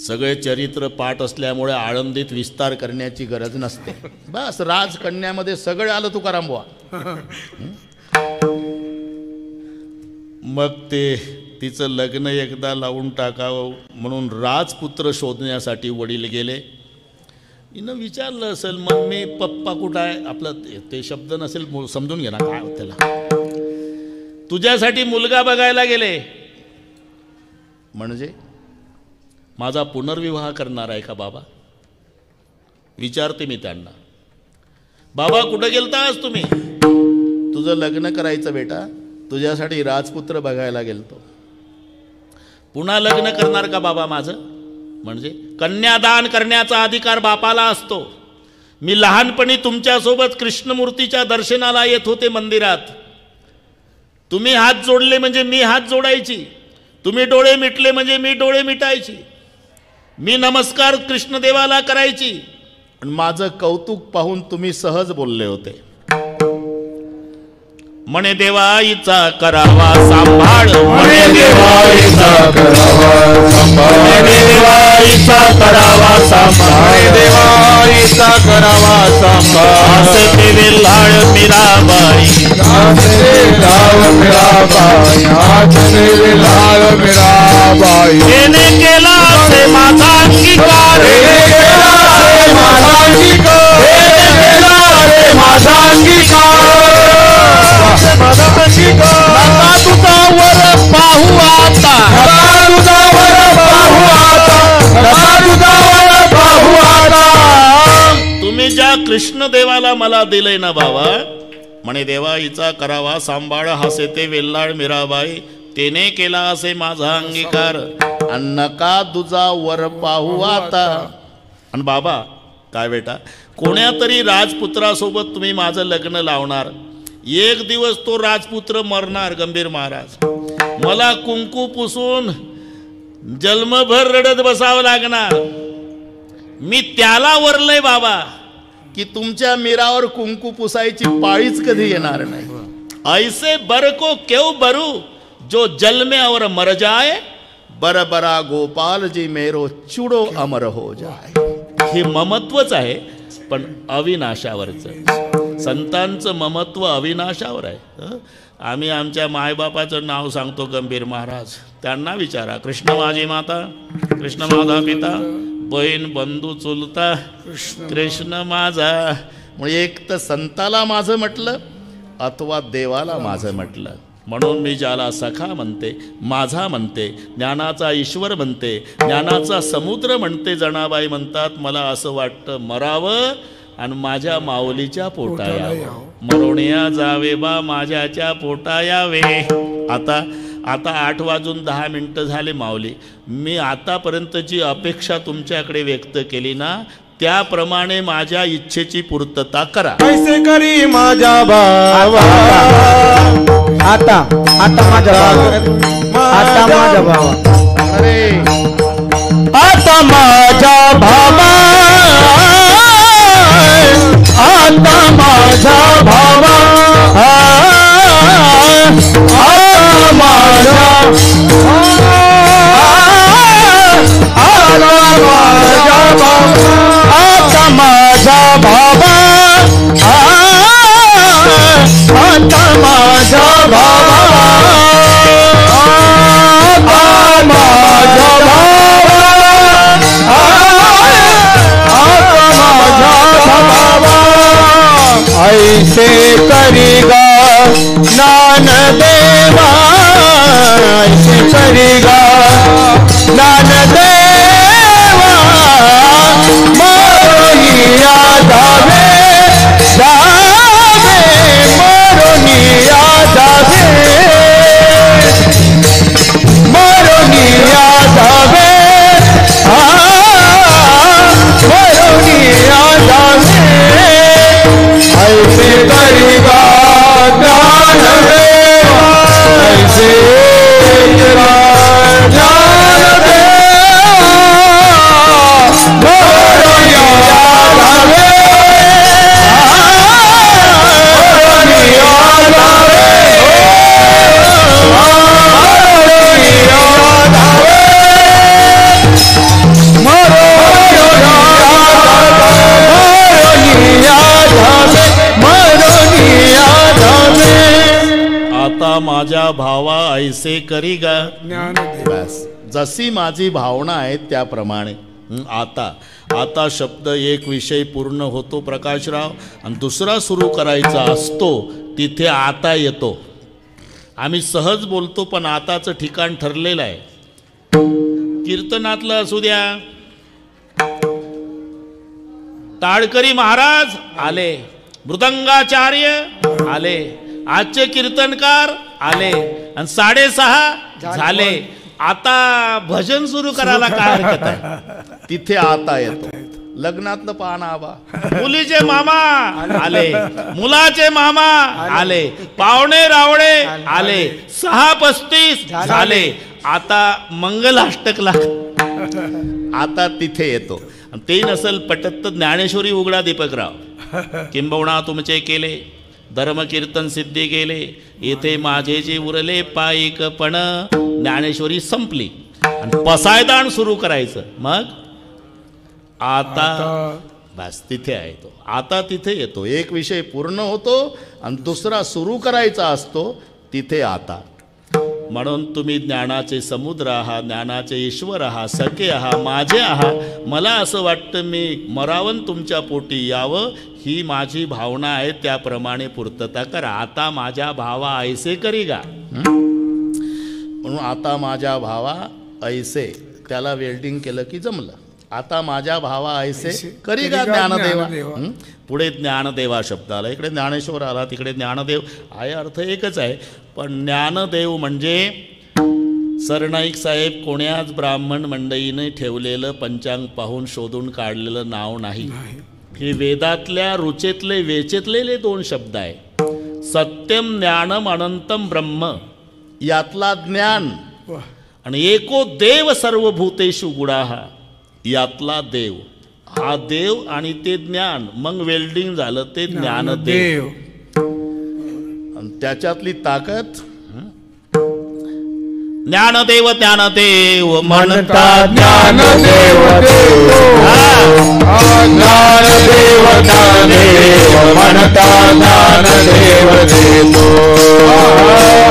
सगळे चरित्र पाठ असल्यामुळे आळंदीत विस्तार करण्याची गरज नसते. बस राजकन्यामध्ये सगळे आलं तुकाराम बुवा. मग ते तिचं लग्न एकदा लावून टाकावं म्हणून राजपुत्र शोधण्यासाठी वडील गेले. हिनं विचारलं असेल, मग मी पप्पा कुठं आहे? आपलं ते शब्द नसेल समजून घे ना काय त्याला. तुझ्यासाठी मुलगा बघायला गेले. म्हणजे माझा पुनर्विवाह करणार आहे का बाबा? विचारते मी त्यांना. बाबा कुठं गेलतास तुम्ही? तुझं लग्न करायचं बेटा, तुझ्यासाठी राजपुत्र बघायला गेलतो. पुन्हा लग्न करणार का बाबा माझं? म्हणजे कन्यादान करण्याचा अधिकार बापाला असतो. मी लहानपणी तुमच्यासोबत कृष्णमूर्तीच्या दर्शनाला येत होते मंदिरात. तुम्ही हात जोडले म्हणजे मी हात जोडायची, तुम्ही डोळे मिटले म्हणजे मी डोळे मिटायची, मी नमस्कार कृष्णदेवाला करायची. आणि माझं कौतुक पाहून तुम्ही सहज बोलले होते. म्हणे देवाईचा करावा सांभाळ, म्हणे देवाईचा करावा सांभाळ, म्हणे देवाईचा करावा सांभाळ, देवाईचा करावा सांभाळ. असे ते वेल्हाळ मीराबाई, असे वेल्हाळ मीराबाई, असे वेल्हाळ मीराबाई. तिने केला असे माझा अंगीकार, केला असे माझा अंगीकार, केला असे माझा अंगीकार. नका तुझा वर पाहू आता, नका तुझा वर पाहू आता, नका तुझा वर पाहू आता. तुम्ही ज्या कृष्णदेवाला मला दिलंय ना बाबा, म्हणे देवाईचा करावा सांभाळ, हसे ते वेल्हाळ मीराबाई, तेने केला असे माझा अंगीकार. नका तुझा वर पाहू आता. आणि बाबा काय बेटा, कोण्या तरी राजपुत्रासोबत तुम्ही माझं लग्न लावणार. एक दिवस तो राजपुत्र मरणार, गंभीर महाराज. मला कुंकू पुसून जन्मभर रडत बसावं लागणार. मी त्याला वरलंय बाबा की तुमच्या मीरावर कुंकू पुसायची पाळीच कधी येणार नाही. ऐसे बर को क्यों बरू जो जल में और मर जाए, बरबरा गोपाल जी मेरो चुडो अमर हो जाय. हे ममत्वच आहे, पण अविनाशावरचं. संतांचं ममत्व अविनाशावर आहे. आम्ही आमच्या मायबापाचं नाव सांगतो गंभीर महाराज, त्यांना विचारा कृष्ण माझी माता, कृष्ण माझा पिता, बहीण बंधू चुलता, कृष्ण माझा. म्हणजे एक तर संताला माझं म्हटलं अथवा देवाला माझं म्हटलं. म्हणून मी ज्याला सखा म्हणते, माझा म्हणते, ज्ञानाचा ईश्वर म्हणते, ज्ञानाचा समुद्र म्हणते, जनाबाई म्हणतात मला असं वाटतं मरावं आणि माझ्या माऊलीच्या पोटा यावं. मरोणिया जावे बा माझ्याच्या पोटा यावे. आता 8:10 झाले माऊली. मी आतापर्यंतची अपेक्षा तुमच्याकडे व्यक्त केली ना, त्याप्रमाणे माझ्या इच्छेची पूर्तता करा. कैसे करी माझ्या भावा, आता माझ्या भावा, आता माझ्या भावा, अरे आता माझ्या भावा, आता माझ्या भावा, आता माझ्या आता माझा बाबा, आता माझा बाबा, आता माझा बाबा, ऐसे करीगा ज्ञानदेवा, ऐसे करीगा ज्ञानदेवा, मरोनिया जावे, जावे, मरोनिया जावे, मरोनिया जावे, मरोनिया जावे. ऐसे करीगा ज्ञानदेवा, ऐसे करीगा ज्ञानदेवा, आता माझ्या भावा ऐसे करीगा. बस जशी माझी भावना आहे त्याप्रमाणे. आता शब्द एक विषय पूर्ण होतो प्रकाशराव, आणि दुसरा सुरू करायचा असतो तिथे आता येतो. आम्ही सहज बोलतो पण आताचं ठिकाण ठरलेलं आहे. कीर्तनातलं असू द्या, टाळकरी महाराज आले, मृदंगाचार्य आले, आजचे कीर्तनकार आले आणि 6:30 झाले. आता भजन सुरू करायला काय हरकत आहे? तिथे आता येतो. लग्नातलं पाहणं आबा, मुलीचे मामा आले, मुलाचे मामा आले, पाहुणे रावळे आले, 6:35 झाले. आता मंगलाष्टकला आता तिथे येतो. ते नसल पटत तर ज्ञानेश्वरी उघडा दीपकराव, किंबहुना तुमचे केले धर्मकीर्तन सिद्धी गेले, येथे माझे जे उरले पायिकपण. ज्ञानेश्वरी संपली आणि पसायदान सुरू करायचं. मग आता बस तिथे आहे तो. आता तिथे येतो. एक विषय पूर्ण होतो आणि दुसरा सुरू करायचा असतो तिथे आता. म्हणून तुम्ही ज्ञानाचे समुद्र आहात, ज्ञानाचे ईश्वर आहात, सखे आहात, माझे आहात. मला असं वाटतं मी मरावन तुमच्या पोटी यावं, ही माझी भावना आहे. त्याप्रमाणे पूर्तता करा. आता माझ्या भावा ऐसे करी गा. म्हणून आता माझ्या भावा ऐसे, त्याला वेल्डिंग केलं की जमलं. आता माझ्या भावा ऐसे करी गा ज्ञानदेवा. पुढे ज्ञानदेवा शब्द आला, इकडे ज्ञानेश्वर आला, तिकडे ज्ञानदेव आहे. अर्थ एकच आहे, पण ज्ञानदेव म्हणजे सरनाईक साहेब कोण्याच ब्राह्मण मंडळीने ठेवलेलं पंचांग पाहून शोधून काढलेलं नाव नाही. हे वेदातल्या रुचेतले वेचेतलेले 2 शब्द आहे. सत्यम ज्ञानम अनंतम ब्रह्म, यातला ज्ञान, आणि एको देव सर्वभूतेषु गुणाः, यातला देव. हा देव आणि ते ज्ञान, मग वेल्डिंग झालं ते ज्ञानदेव. आणि त्याच्यातली ताकद ज्ञानदेव ज्ञानदेव म्हणता ज्ञानदेव देतो ज्ञानदेव ज्ञानदेव म्हणता ज्ञानदेव देतो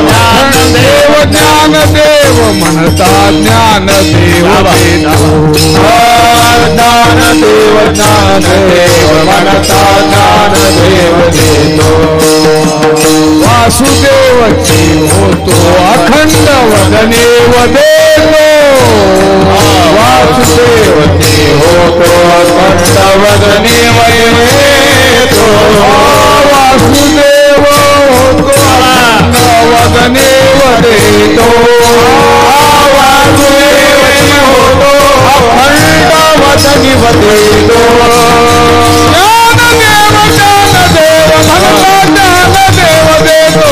ज्ञानदेव ज्ञानदेव म्हणता ज्ञानदेव देतो ज्ञानदेव ज्ञानदेव म्हणता ज्ञानदेव देतो वासुदेवची होतो अखंड वदने वदेतो वासुदेवची होतो अखंड वदने वदेतो वासुदेव होतो अखंड वदने वदेतो वासुदेव होतो अखंड वदने वदेतो ज्ञानदेव ज्ञानदेव म्हणता ज्ञानदेव देतो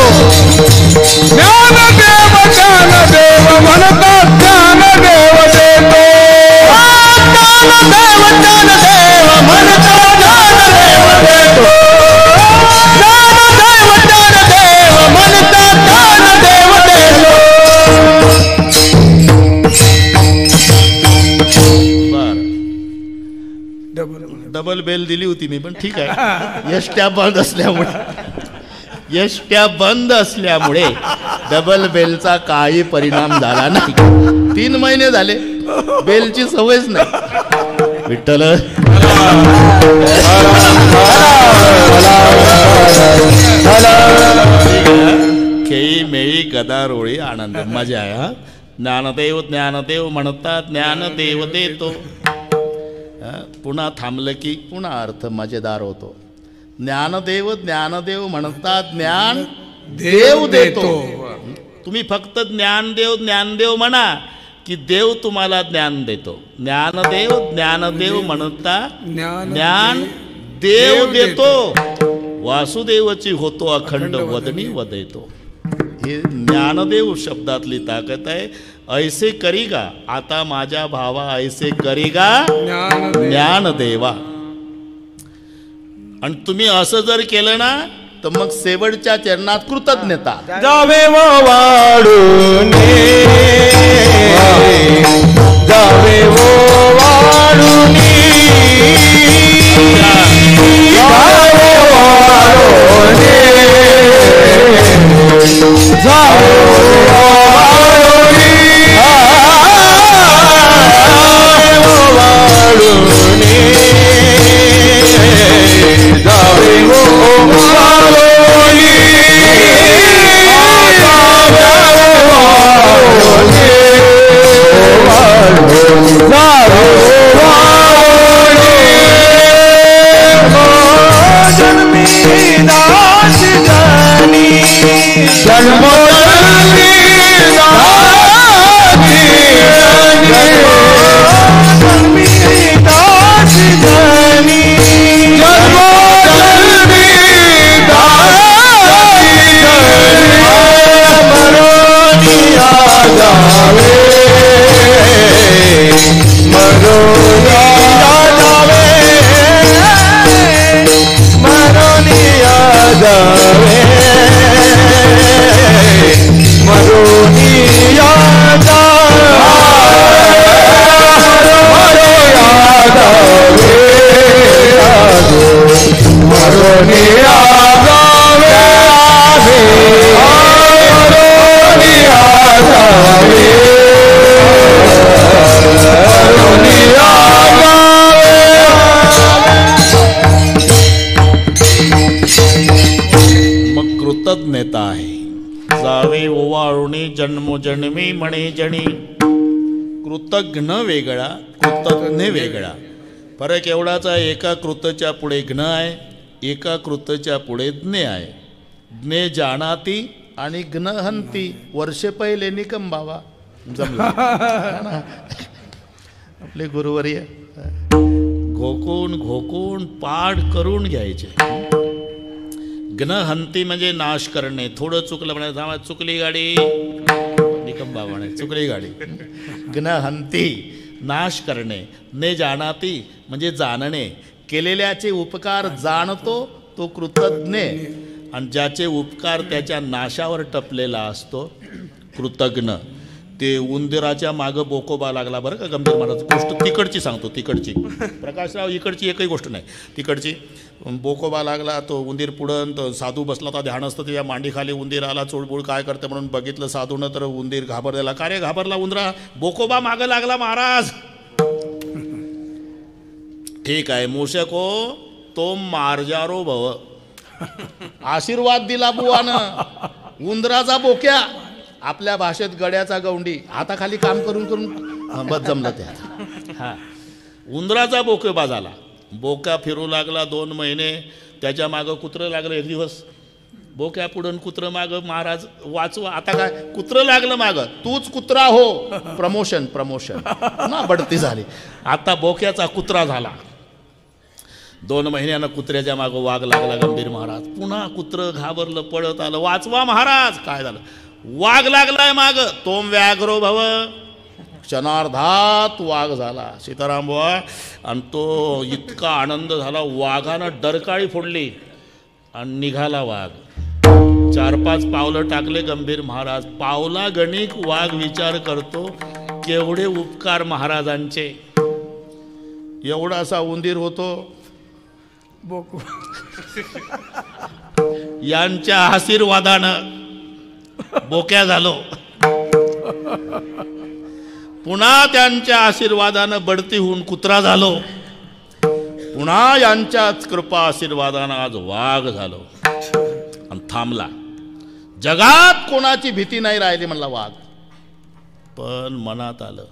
ज्ञानदेव ज्ञानदेव म्हणता ज्ञानदेव देतो ज्ञानदेव ज्ञानदेव म्हणता ज्ञानदेव देतो ज्ञानदेव ज्ञानदेव म्हणता ज्ञानदेव देतो. डबल बेल दिली होती मी, पण ठीक आहे. यष्ट्या बंद असल्यामुळे डबल बेलचा काही परिणाम झाला नाही. 3 महिने झाले बेलची सवयच नाही. विठ्ठल खेळी मेळी गदारोळी आनंद मजा आहे. हा ज्ञानदेव ज्ञानदेव म्हणतात ज्ञानदेव देतो. पुन्हा थांबलं की पुन्हा अर्थ मजेदार होतो. ज्ञानदेव ज्ञानदेव म्हणतात ज्ञान देव देतो. तुम्ही फक्त ज्ञानदेव ज्ञानदेव म्हणा की देव तुम्हाला ज्ञान देतो. ज्ञानदेव ज्ञानदेव म्हणता ज्ञान देव देतो. वासुदेवची होतो अखंड वदनी वदेतो. हे ज्ञानदेव शब्दातली ताकद आहे. ऐसे करीगा आता माझ्या भावा ऐसे करीगा ज्ञानदेवा. आणि तुम्ही असं जर केलं ना तर मग शेवटच्या चरणात कृतज्ञता जावे वाढून जावे वाढून कृतज्ञता आहे. जावे ओवाळुनी जन्मोजन्मी म्हणे जणी. कृतज्ञ वेगळा कृतज्ञ वेगळा. फरक एवढाच आहे. एका कृतच्या पुढे घ्न आहे, एका कृतच्या पुढे ज्ञ आहे. ज्ञ जाणाती आणि घ्न हंती. वर्षे पहिले निकम बाबा जमला. आपले गुरुवर्य घोकून घोकून पाठ करून घ्यायचे. घ्नहंती म्हणजे नाश करणे. थोडं चुकलं म्हणे थांबा चुकली गाडी निकम बाबा म्हणे चुकली गाडी. घ्नहंती नाश करणे. ने जाणाती म्हणजे जाणणे. केलेल्याचे उपकार जाणतो तो कृतज्ञ. आणि ज्याचे उपकार त्याच्या नाशावर टपलेला असतो कृतज्ञ. ते उंदराच्या मागं बोकोबा लागला बरं का गंभीर महाराज. गोष्ट तिकडची सांगतो, तिकडची. प्रकाशराव इकडची एकही गोष्ट नाही, तिकडची. बोकोबा लागला, तो उंदीर पुढं, तो साधू बसला होता ध्यानस्थ, त्याच्या मांडीखाली उंदीर आला, चोळबुळ काय करते म्हणून बघितलं साधूनं, तर उंदीर घाबरलेला. का रे घाबरला उंदरा? बोकोबा मागं लागला महाराज. ठीक आहे मूषको तो मार्जारो भव, आशीर्वाद दिला बुवानं. उंदराचा बोक्या, आपल्या भाषेत गड्याचा गवंडी, हाताखाली काम करून करून बस जमलं त्या. हा, उंदराचा बोकेबा झाला. बोक्या फिरू लागला 2 महिने, त्याच्या मागं कुत्रं लागलं. एक दिवस बोक्या पुढं कुत्रं मागं. महाराज वाचवा, आता काय कुत्रं लागलं मागं, तूच कुत्रा हो. प्रमोशन ना, बढती झाली. आता बोक्याचा कुत्रा झाला. 2 महिन्यानं कुत्र्याच्या मागं वाघ लागला गंभीर महाराज. पुन्हा कुत्रं घाबरलं, पळत आलं. वाचवा महाराज. काय झालं? वाघ लागलाय माग. तोम व्याघ्रो भव, क्षणार्धात वाघ झाला सीताराम बुवा. आणि तो इतका आनंद झाला, वाघानं डरकाळी फोडली आणि निघाला वाघ. 4-5 पावलं टाकले गंभीर महाराज. पावला गणिक वाघ विचार करतो, केवढे उपकार महाराजांचे. एवढासा उंदीर होतो, बोकू यांच्या आशीर्वादानं बोक्या झालो. पुन्हा त्यांच्या आशीर्वादानं बढती होऊन कुत्रा झालो. पुन्हा यांच्याच कृपा आशीर्वादानं आज वाघ झालो. आणि थांबला. जगात कोणाची भीती नाही राहिली म्हणला वाघ. पण मनात आलं,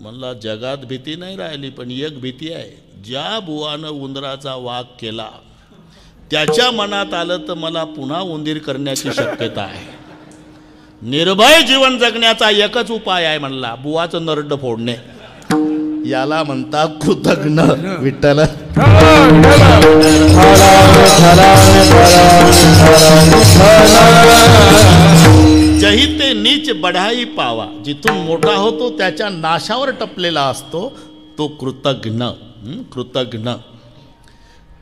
म्हणला जगात भीती नाही राहिली, पण एक भीती आहे. ज्या बुवानं उंदराचा वाघ केला, त्याच्या मनात आलं तर मला पुन्हा उंदीर करण्याची शक्यता आहे. निर्भय जीवन जगण्याचा एकच उपाय आहे म्हणला, बुवाचं नरड फोडणे. याला म्हणता कृतज्ञ. विठ्ठल जही ते नीच बढाई पावा, जिथून मोठा होतो त्याच्या नाशावर टपलेला असतो तो कृतज्ञ. कृतज्ञ.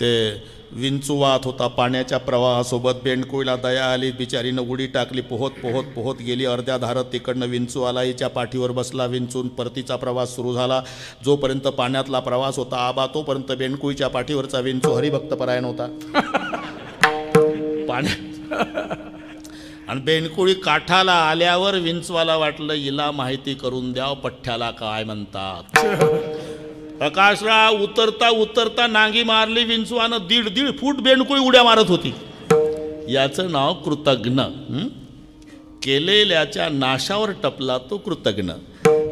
ते विंचू वाहत होता पाण्याच्या प्रवाहासोबत. बेंडकुळीला दया आली, बिचारीनं उडी टाकली. पोहत पोहत पोहत गेली. अर्ध्या धारत तिकडनं विंचू आला, हिच्या पाठीवर बसला. विंचून परतीचा प्रवास सुरू झाला. जोपर्यंत पाण्यातला प्रवास होता आबा, तोपर्यंत बेंडकुळीच्या पाठीवरचा विंचू हरिभक्तपरायण होता पाण्यात. आणि बेंडकुळी काठाला आल्यावर विंचवाला वाटलं हिला माहिती करून द्याव पठ्ठ्याला काय म्हणतात. प्रकाशराव उतरता उतरता नांगी मारली विंचवानं. 1.5 फूट बेंडकुळी उड्या मारत होती. याचं नाव कृतज्ञ. केलेल्याच्या नाशावर टपला तो कृतज्ञ.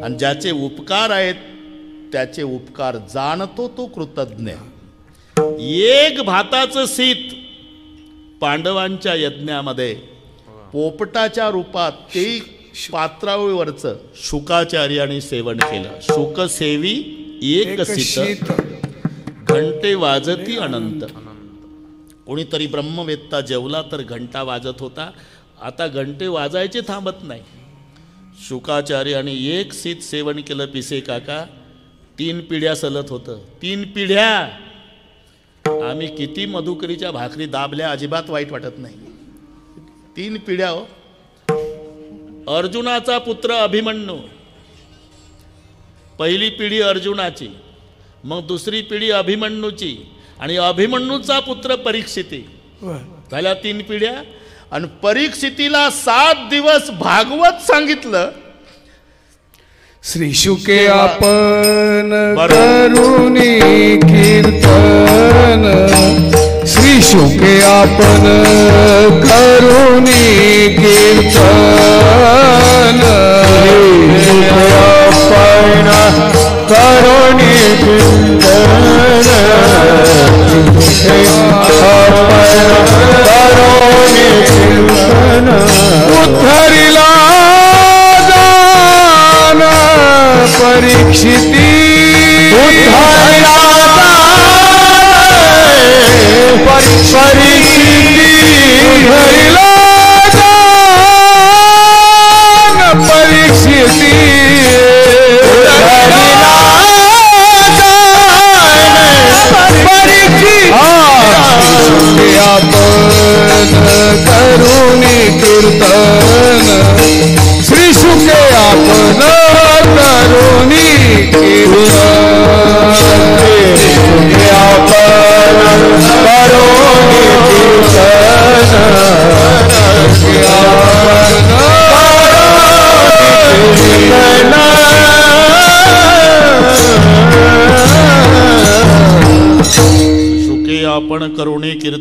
आणि ज्याचे उपकार आहेत त्याचे उपकार जाणतो तो कृतज्ञ. एक भाताचं शीत पांडवांच्या यज्ञामध्ये पोपटाच्या रूपात ते पात्रावळीवरचं शुकाचार्याने सेवन केलं. शुकसेवी एक शीत, घंटे वाजती अनंत. कोणीतरी ब्रह्मवेत्ता जेवला तर घंटा वाजत होता. आता घंटे वाजायचे थांबत नाही. शुकाचार्याने एक शीत सेवन केलं. पिसे काका 3 पिढ्या सलत होतं. 3 पिढ्या. आम्ही किती मधुकरीच्या भाकरी दाबल्या अजिबात वाईट वाटत नाही. 3 पिढ्या हो. अर्जुनाचा पुत्र अभिमन्यू, पहिली पिढी अर्जुनाची, मग दुसरी पिढी अभिमन्यूची, आणि अभिमन्यूचा पुत्र परीक्षिती. झाल्या 3 पिढ्या. आणि परीक्षितीला 7 दिवस भागवत सांगितलं. श्री शुके आपण करुणी कीर्तन, श्री शुके आपण करुणी कीर्तन, आपण करुणी कीर्तन, करुणी कीर्तन. उद्धरिला दान परीक्षिती, उद्धरिला परीक्षिती, उद्धरिला दान परीक्षिती, आपण करुणी कीर्तन, श्री शुके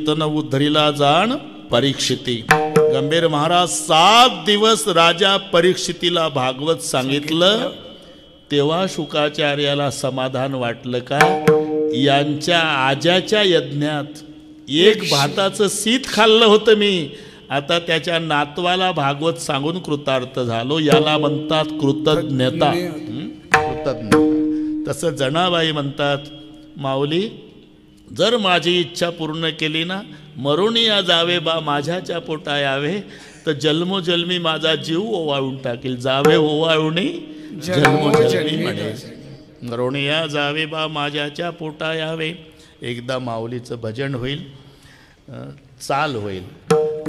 कीर्तन उद्धरिला जाण परीक्षिती. गंभीर महाराज 7 दिवस राजा परीक्षितीला भागवत सांगितलं. तेव्हा शुकाचार्याला समाधान वाटलं का यांच्या आजाच्या यज्ञात एक भाताचं शीत खाल्लं होतं मी, आता त्याच्या नातवाला भागवत सांगून कृतार्थ झालो. याला म्हणतात कृतज्ञता. कृतज्ञता. तसं जनाबाई म्हणतात, माऊली जर माझी इच्छा पूर्ण केली ना, मरुणी या जावे बा माझ्याच्या पोटा यावे, तर जन्मोजन्मी माझा जीव ओवाळून टाकील. जावे ओवाळूनी जन्मोजन्मी म्हणे. मरुणी या जावे बा माझ्याच्या पोटा यावे. एकदा माऊलीचं भजन होईल, चाल होईल,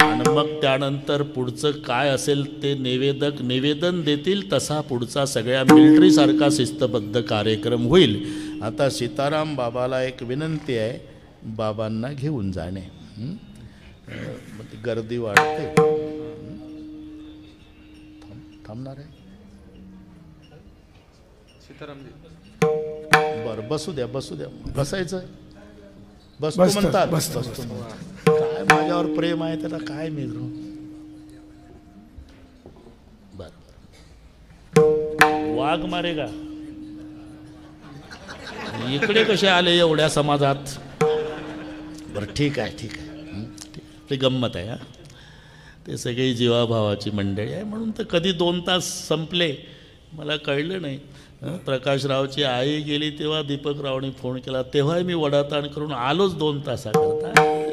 आणि मग त्यानंतर पुढचं काय असेल ते निवेदक निवेदन देतील. तसा पुढचा सगळ्या मिलिटरीसारखा शिस्तबद्ध कार्यक्रम होईल. आता सीताराम बाबाला एक विनंती आहे, बाबांना घेऊन जाणे. मग ती गर्दी वाढते. थांबणार आहे बरं, बसू द्या बसू द्या. बसायचं बसतो म्हणतात. बसतो काय माझ्यावर प्रेम आहे त्याला काय मी बर वाघ मारेगा. इकडे कसे आले एवढ्या समाजात. बरं ठीक आहे ठीक आहे, ते गंमत आहे. ते सगळी जीवाभावाची मंडळी आहे म्हणून तर कधी 2 तास संपले मला कळलं नाही. प्रकाशरावची आई गेली तेव्हा दीपकरावनी फोन केला, तेव्हा मी वडाताण करून आलोच 2 तासाकरता.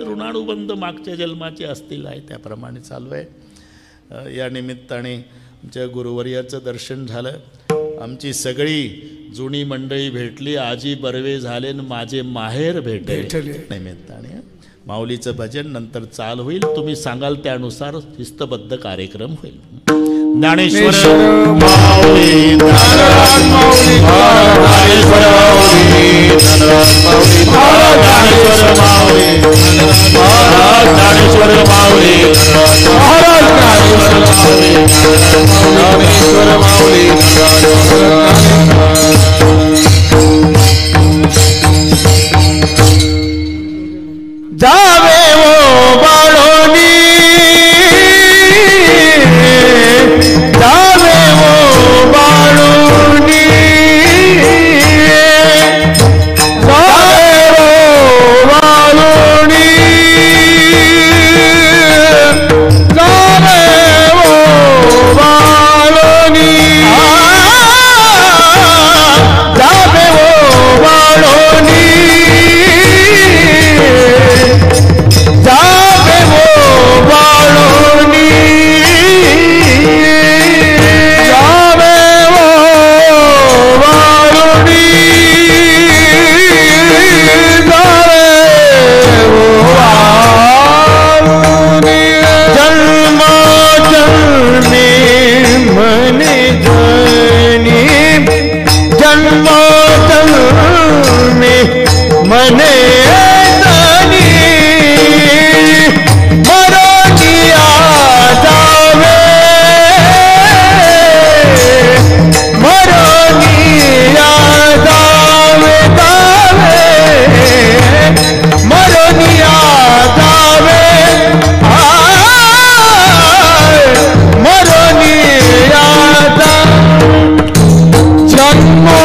ऋणानुबंध मागच्या जन्माचे असतील आहे त्याप्रमाणे चालू आहे. या निमित्ताने आमच्या गुरुवर्याचं दर्शन झालं. आमची सगळी जुनी मंडळी भेटली. आजी बर्वे झाले न माझे माहेर भेटले. निमित्ताने माऊलीचं भजन नंतर चाल होईल. तुम्ही सांगाल त्यानुसार शिस्तबद्ध कार्यक्रम होईल. ज्ञानेश्वर माऊली ज्ञानेश्वर माऊली ज्ञानेश्वर माऊली ज्ञानेश्वर माऊली ज्ञानेश्वर माऊली जावे वो बाळोनी जावे वो बाळोनी जावे वो बाळोनी जावे वो बाळोनी जावे वो बाळोनी जावे वो बाळोनी जावे वो बाळोनी जावे वो बाळोनी जन्मा जन्मी मने जनी जन्मा जन्मी मने जन्मो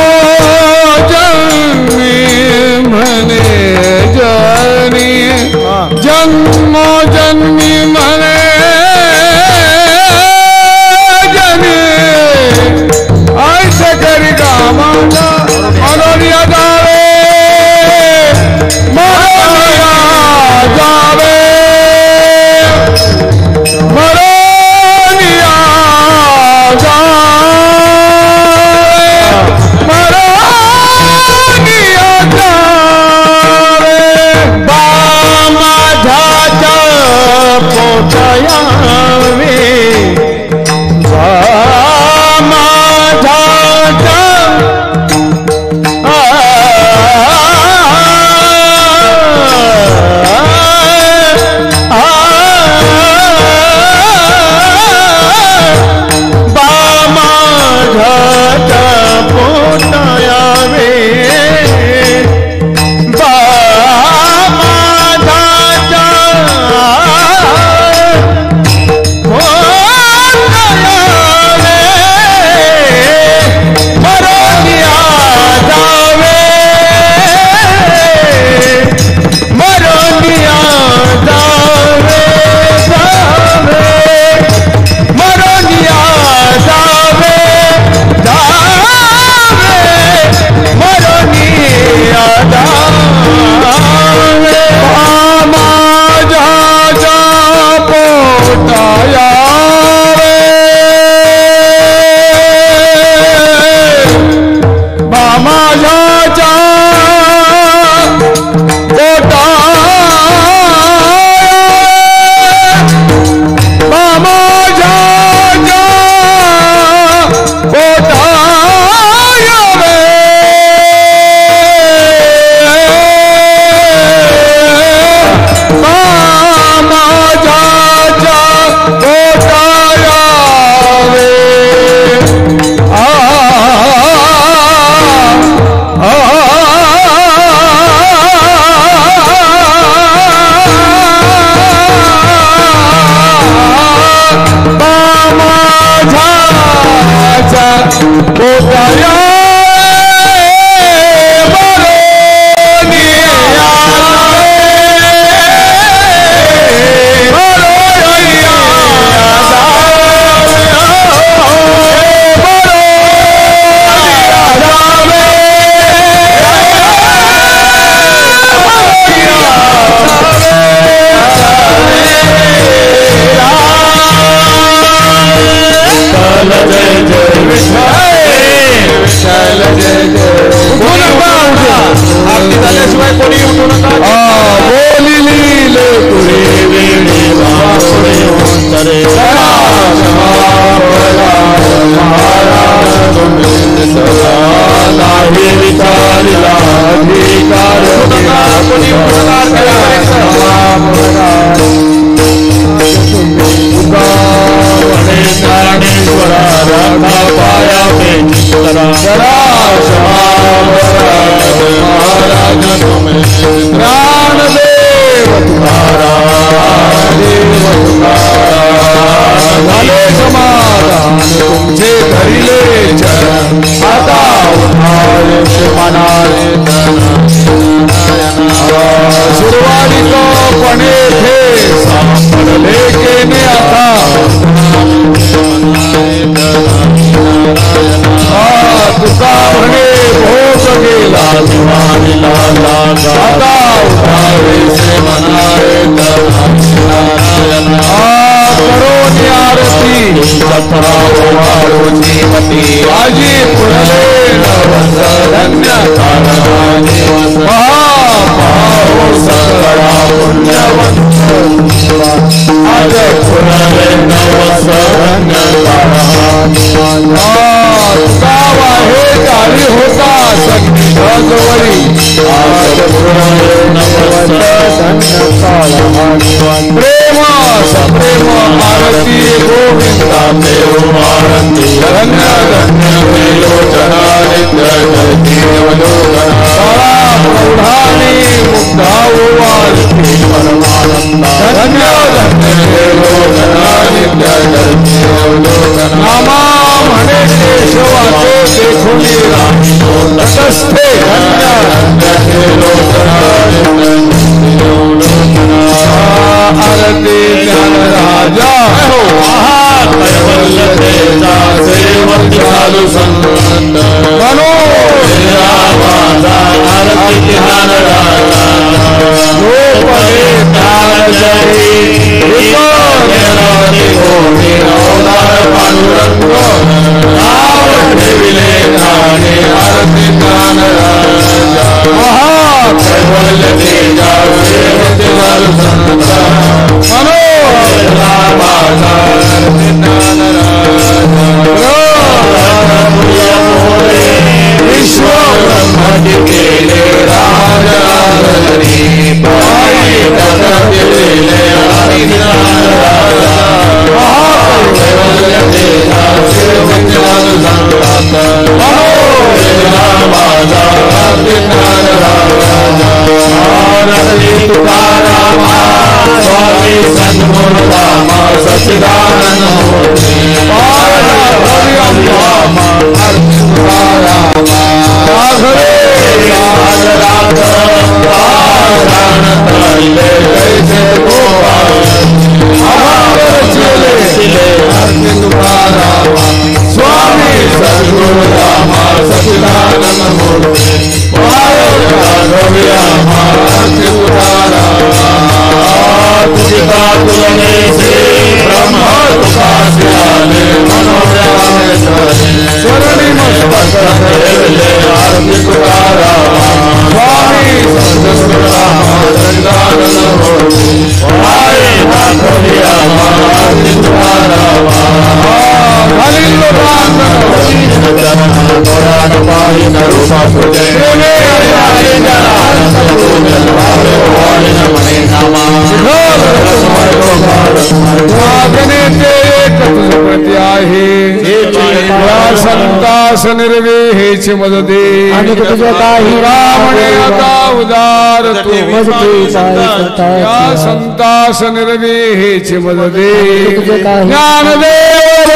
नाही विचारिला अधिकार ज्ञानेश्वरा राधा पाया महाराज तुम्हें ज्ञानदेव तुम्हारा देव तुम्हारा झाले समाधान तुमचे धरिले चरण आता उन्हाळे मनाळे सुरुवातीक पणे थे सापडले केने आता तुका म्हणे भोग गेला दिवाणीला आता उठावे से मनाळे करोनी आरती सतरावो जीवती आजी पुरले नवस धन्य महाभाव सगळा पुण्यवंत आज पुरले नवस धन्य गावा हे गाडी होता सगळी भगवरी आज पुरले नवस धन्य प्रेम सप्रेम आरती गोविंदा देव आरती धन्य धन्य लोचना नित्य देवलोकना प्रौढानी मुग्धाओ आरती परमानंदा धन्य धन्य लोचना नित्य देवलोकना नामा म्हणे केशवाचे देखुनी राणी तटस्थे धन्य धन्य लोचना नित्य आरती ज्ञान राजा कैवल्य तेजा सेवक चालू संत मनो माझा आरती ज्ञान राजा लोपले ज्ञान जरी पांडुरंग नाव ठेविले ज्ञाने आरती ज्ञान राजा कैवल्य तेजा सेवक चालू संत मनो माझा विश्व ब्रह्म केले राजरी पायी दिले कैवल्य तेजा सेवक चालू संत माझा ज्ञान राजा तुकाराम स्वामी सद्गुरुरामा सच्चिदानंद मूर्ति स्वामी सद्गुरुरामा सच्चिदानंद मूर्ति तुझा तुलने से ब्रह्म तुकाले मनोव्याने स्वरणी मस्तक देवले आरती तुकाराम स्वामी सद्गुरुरामा सच्चिदानंद मूर्ति आए नाथोलिया आरती तुकाराम हलिलो पुराण पाहि नरूपा तुझे संतास निर्वेहेची मदते रामणे आता उदार तू या संतास निर्वेहेची मदते ज्ञानदेव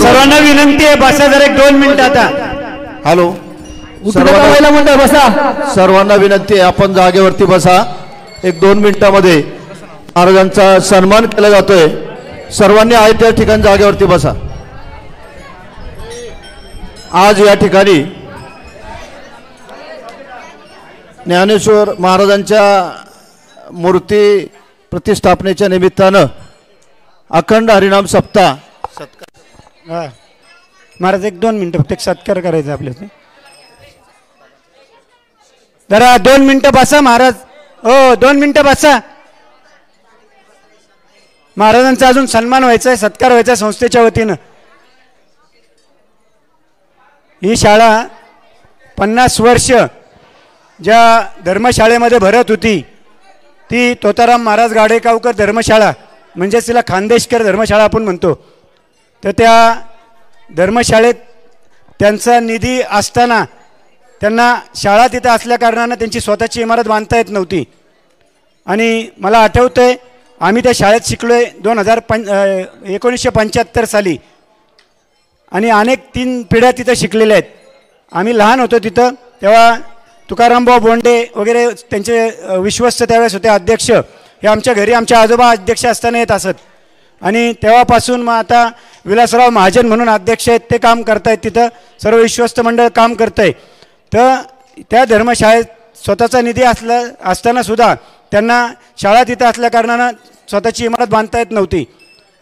सर्वांना विनंती आहे बसा जरा 1-2 मिनिटं आता. हॅलो सर्वांना विनंती आहे आपण जागेवरती बसा. 1-2 मिनिटांमध्ये महाराजांचा सन्मान केला जातोय. सर्वांनी आहे त्या ठिकाणी जागेवरती बसा. आज या ठिकाणी ज्ञानेश्वर महाराजांच्या मूर्ती प्रतिष्ठापनेच्या निमित्तानं अखंड हरिनाम सप्ताह हा. महाराज 1-2 मिनिटं फक्त एक सत्कार करायचा आपल्याला. जरा 2 मिनिटं बसा महाराज. हो 2 मिनिटं बसा. महाराजांचा अजून सन्मान व्हायचा आहे, सत्कार व्हायचा संस्थेच्या वतीनं. ही शाळा 50 वर्ष ज्या धर्मशाळेमध्ये भरत होती ती तोताराम महाराज गाडेगावकर धर्मशाळा, म्हणजेच तिला खानदेशकर धर्मशाळा आपण म्हणतो. तर त्या धर्मशाळेत त्यांचा निधी असताना त्यांना शाळा तिथं असल्याकारणानं त्यांची स्वतःची इमारत बांधता येत नव्हती. आणि मला आठवतं आहे आम्ही त्या शाळेत शिकलो आहे 1975 साली आणि अनेक 3 पिढ्या तिथं शिकलेल्या आहेत. आम्ही लहान होतो तिथं तेव्हा तुकारामभाऊ बोंडे वगैरे त्यांचे विश्वस्त त्यावेळेस होते अध्यक्ष. हे आमच्या घरी आमच्या आजोबा अध्यक्ष असताना येत असत. आणि तेव्हापासून मग आता विलासराव महाजन म्हणून अध्यक्ष आहेत, ते काम करतायत तिथं, सर्व विश्वस्त मंडळ काम करतं आहे. तर त्या धर्मशाळेत स्वतःचा निधी असतानासुद्धा त्यांना शाळा तिथं असल्याकारणानं स्वतःची इमारत बांधता येत नव्हती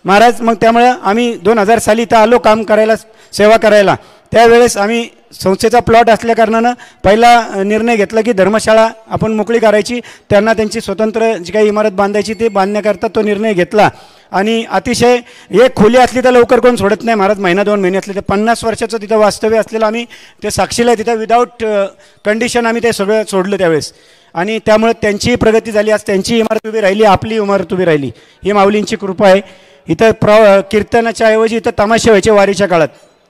महाराज. मग त्यामुळं आम्ही 2000 साली इथं आलो काम करायला, सेवा करायला. त्यावेळेस आम्ही संस्थेचा प्लॉट असल्याकारणानं पहिला निर्णय घेतला की धर्मशाळा आपण मोकळी करायची, त्यांना त्यांची स्वतंत्र जी काही इमारत बांधायची ते बांधण्याकरता तो निर्णय घेतला. आणि अतिशय एक खोली असली तर लवकर कोण सोडत नाही महाराज. 1-2 महिने असले तर 50 वर्षाचं तिथं वास्तव्य असलेलं आम्ही ते साक्षीला तिथं विदाऊट कंडिशन आम्ही ते सगळं सोडलं त्यावेळेस. आणि त्यामुळे त्यांचीही प्रगती झाली. आज त्यांची इमारत उभी राहिली, आपली इमारत उभी राहिली. ही माऊलींची कृपा आहे. इथं कीर्तनाच्या ऐवजी इथं तमाशे व्हायचे वारीच्या काळात.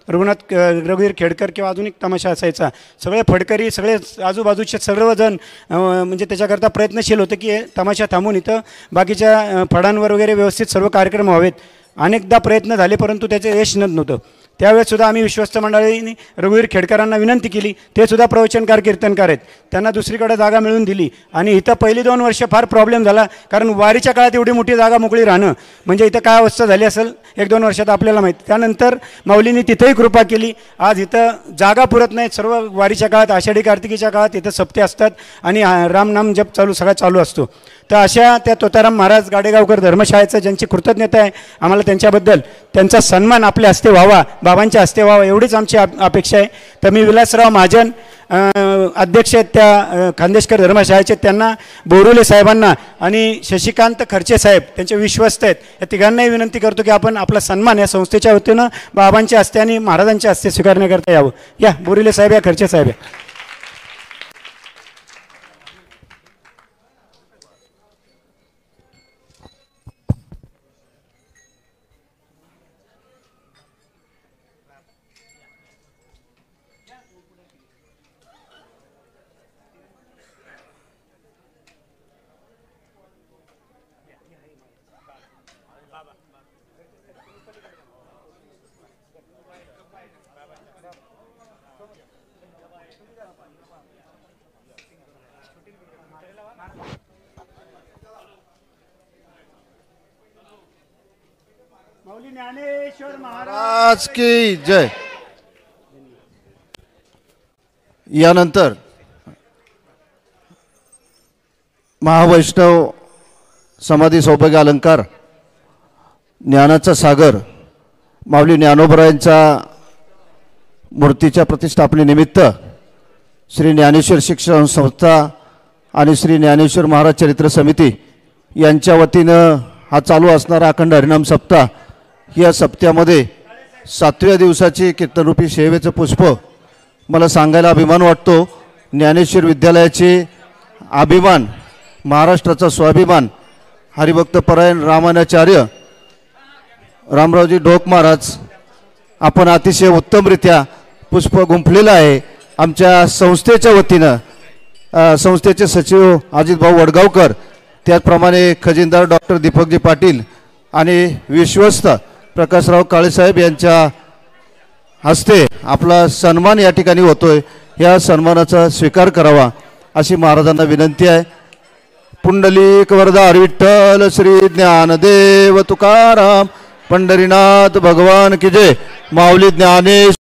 रघुनाथ रघुवीर खेडकर किंवा अजून एक तमाशा असायचा. सगळे फडकरी सगळे आजूबाजूचे सर्वजण म्हणजे त्याच्याकरता प्रयत्नशील होते की तमाशा थांबून इथं बाकीच्या फळांवर वगैरे व्यवस्थित सर्व कार्यक्रम व्हावेत. अनेकदा प्रयत्न झाले परंतु त्याचे यश नव्हतं. त्यावेळेससुद्धा आम्ही विश्वस्त मंडळींनी रघुवीर खेडकरांना विनंती केली. ते सुद्धा प्रवचनकार कीर्तनकार आहेत, त्यांना दुसरीकडे जागा मिळून दिली. आणि इथं पहिली 2 वर्ष फार प्रॉब्लेम झाला, कारण वारीच्या काळात एवढी मोठी जागा मोकळी राहणं म्हणजे इथं काय अवस्था झाली असेल 1-2 वर्षात आपल्याला माहिती. त्यानंतर माऊलींनी तिथेही कृपा केली. आज इथं जागा पुरत नाहीत. सर्व वारीच्या काळात आषाढी कार्तिकीच्या काळात इथं सप्ते असतात आणि रामनाम जप सगळा चालू असतो. तर अशा त्या तोताराम महाराज गाडेगावकर धर्मशाळेचं ज्यांची कृतज्ञता आहे आम्हाला, त्यांच्याबद्दल त्यांचा सन्मान आपल्या हस्ते व्हावा, बाबांच्या हस्ते व्हावा एवढीच आमची अपेक्षा आहे. तर मी विलासराव महाजन अध्यक्ष आहेत त्या खानदेशकर धर्मशाळेचे, त्यांना बोरुले साहेबांना आणि शशिकांत खर्चे साहेब त्यांचे विश्वस्त आहेत, या तिघांनाही विनंती करतो की आपण आपला सन्मान या संस्थेच्या वतीनं बाबांच्या हस्ते आणि महाराजांच्या हस्ते स्वीकारण्याकरता यावं. या बोरुले साहेब, या खर्चे साहेब. माऊली ज्ञानेश्वर महाराज की जय. यानंतर महावैष्णव समाधी सौभाग्य अलंकार ज्ञानाचा सागर माऊली ज्ञानोबरायांच्या मूर्तीच्या प्रतिष्ठापनेनिमित्त श्री ज्ञानेश्वर शिक्षण संस्था आणि श्री ज्ञानेश्वर महाराज चरित्र समिती यांच्या वतीनं हा चालू असणारा अखंड हरिनाम सप्ताह, या सप्त्यामध्ये 7व्या दिवसाची कीर्तनरूपी सेवेचं पुष्प मला सांगायला अभिमान वाटतो. ज्ञानेश्वर विद्यालयाचे अभिमान, महाराष्ट्राचा स्वाभिमान, हरिभक्तपरायण रामानाचार्य रामरावजी ढोक महाराज, आपण अतिशय उत्तमरित्या पुष्प गुंफलेलं आहे. आमच्या संस्थेच्या वतीनं संस्थेचे सचिव अजितभाऊ वडगावकर, त्याचप्रमाणे खजिनदार डॉक्टर दीपकजी पाटील आणि विश्वस्त प्रकाशराव काळेसाहेब यांच्या हस्ते आपला सन्मान या ठिकाणी होतोय. या सन्मानाचा स्वीकार करावा अशी महाराजांना विनंती आहे. पुंडलिक वरदा विठ्ठल श्री ज्ञानदेव तुकाराम पंढरीनाथ भगवान की जय. माऊली ज्ञानेश्वर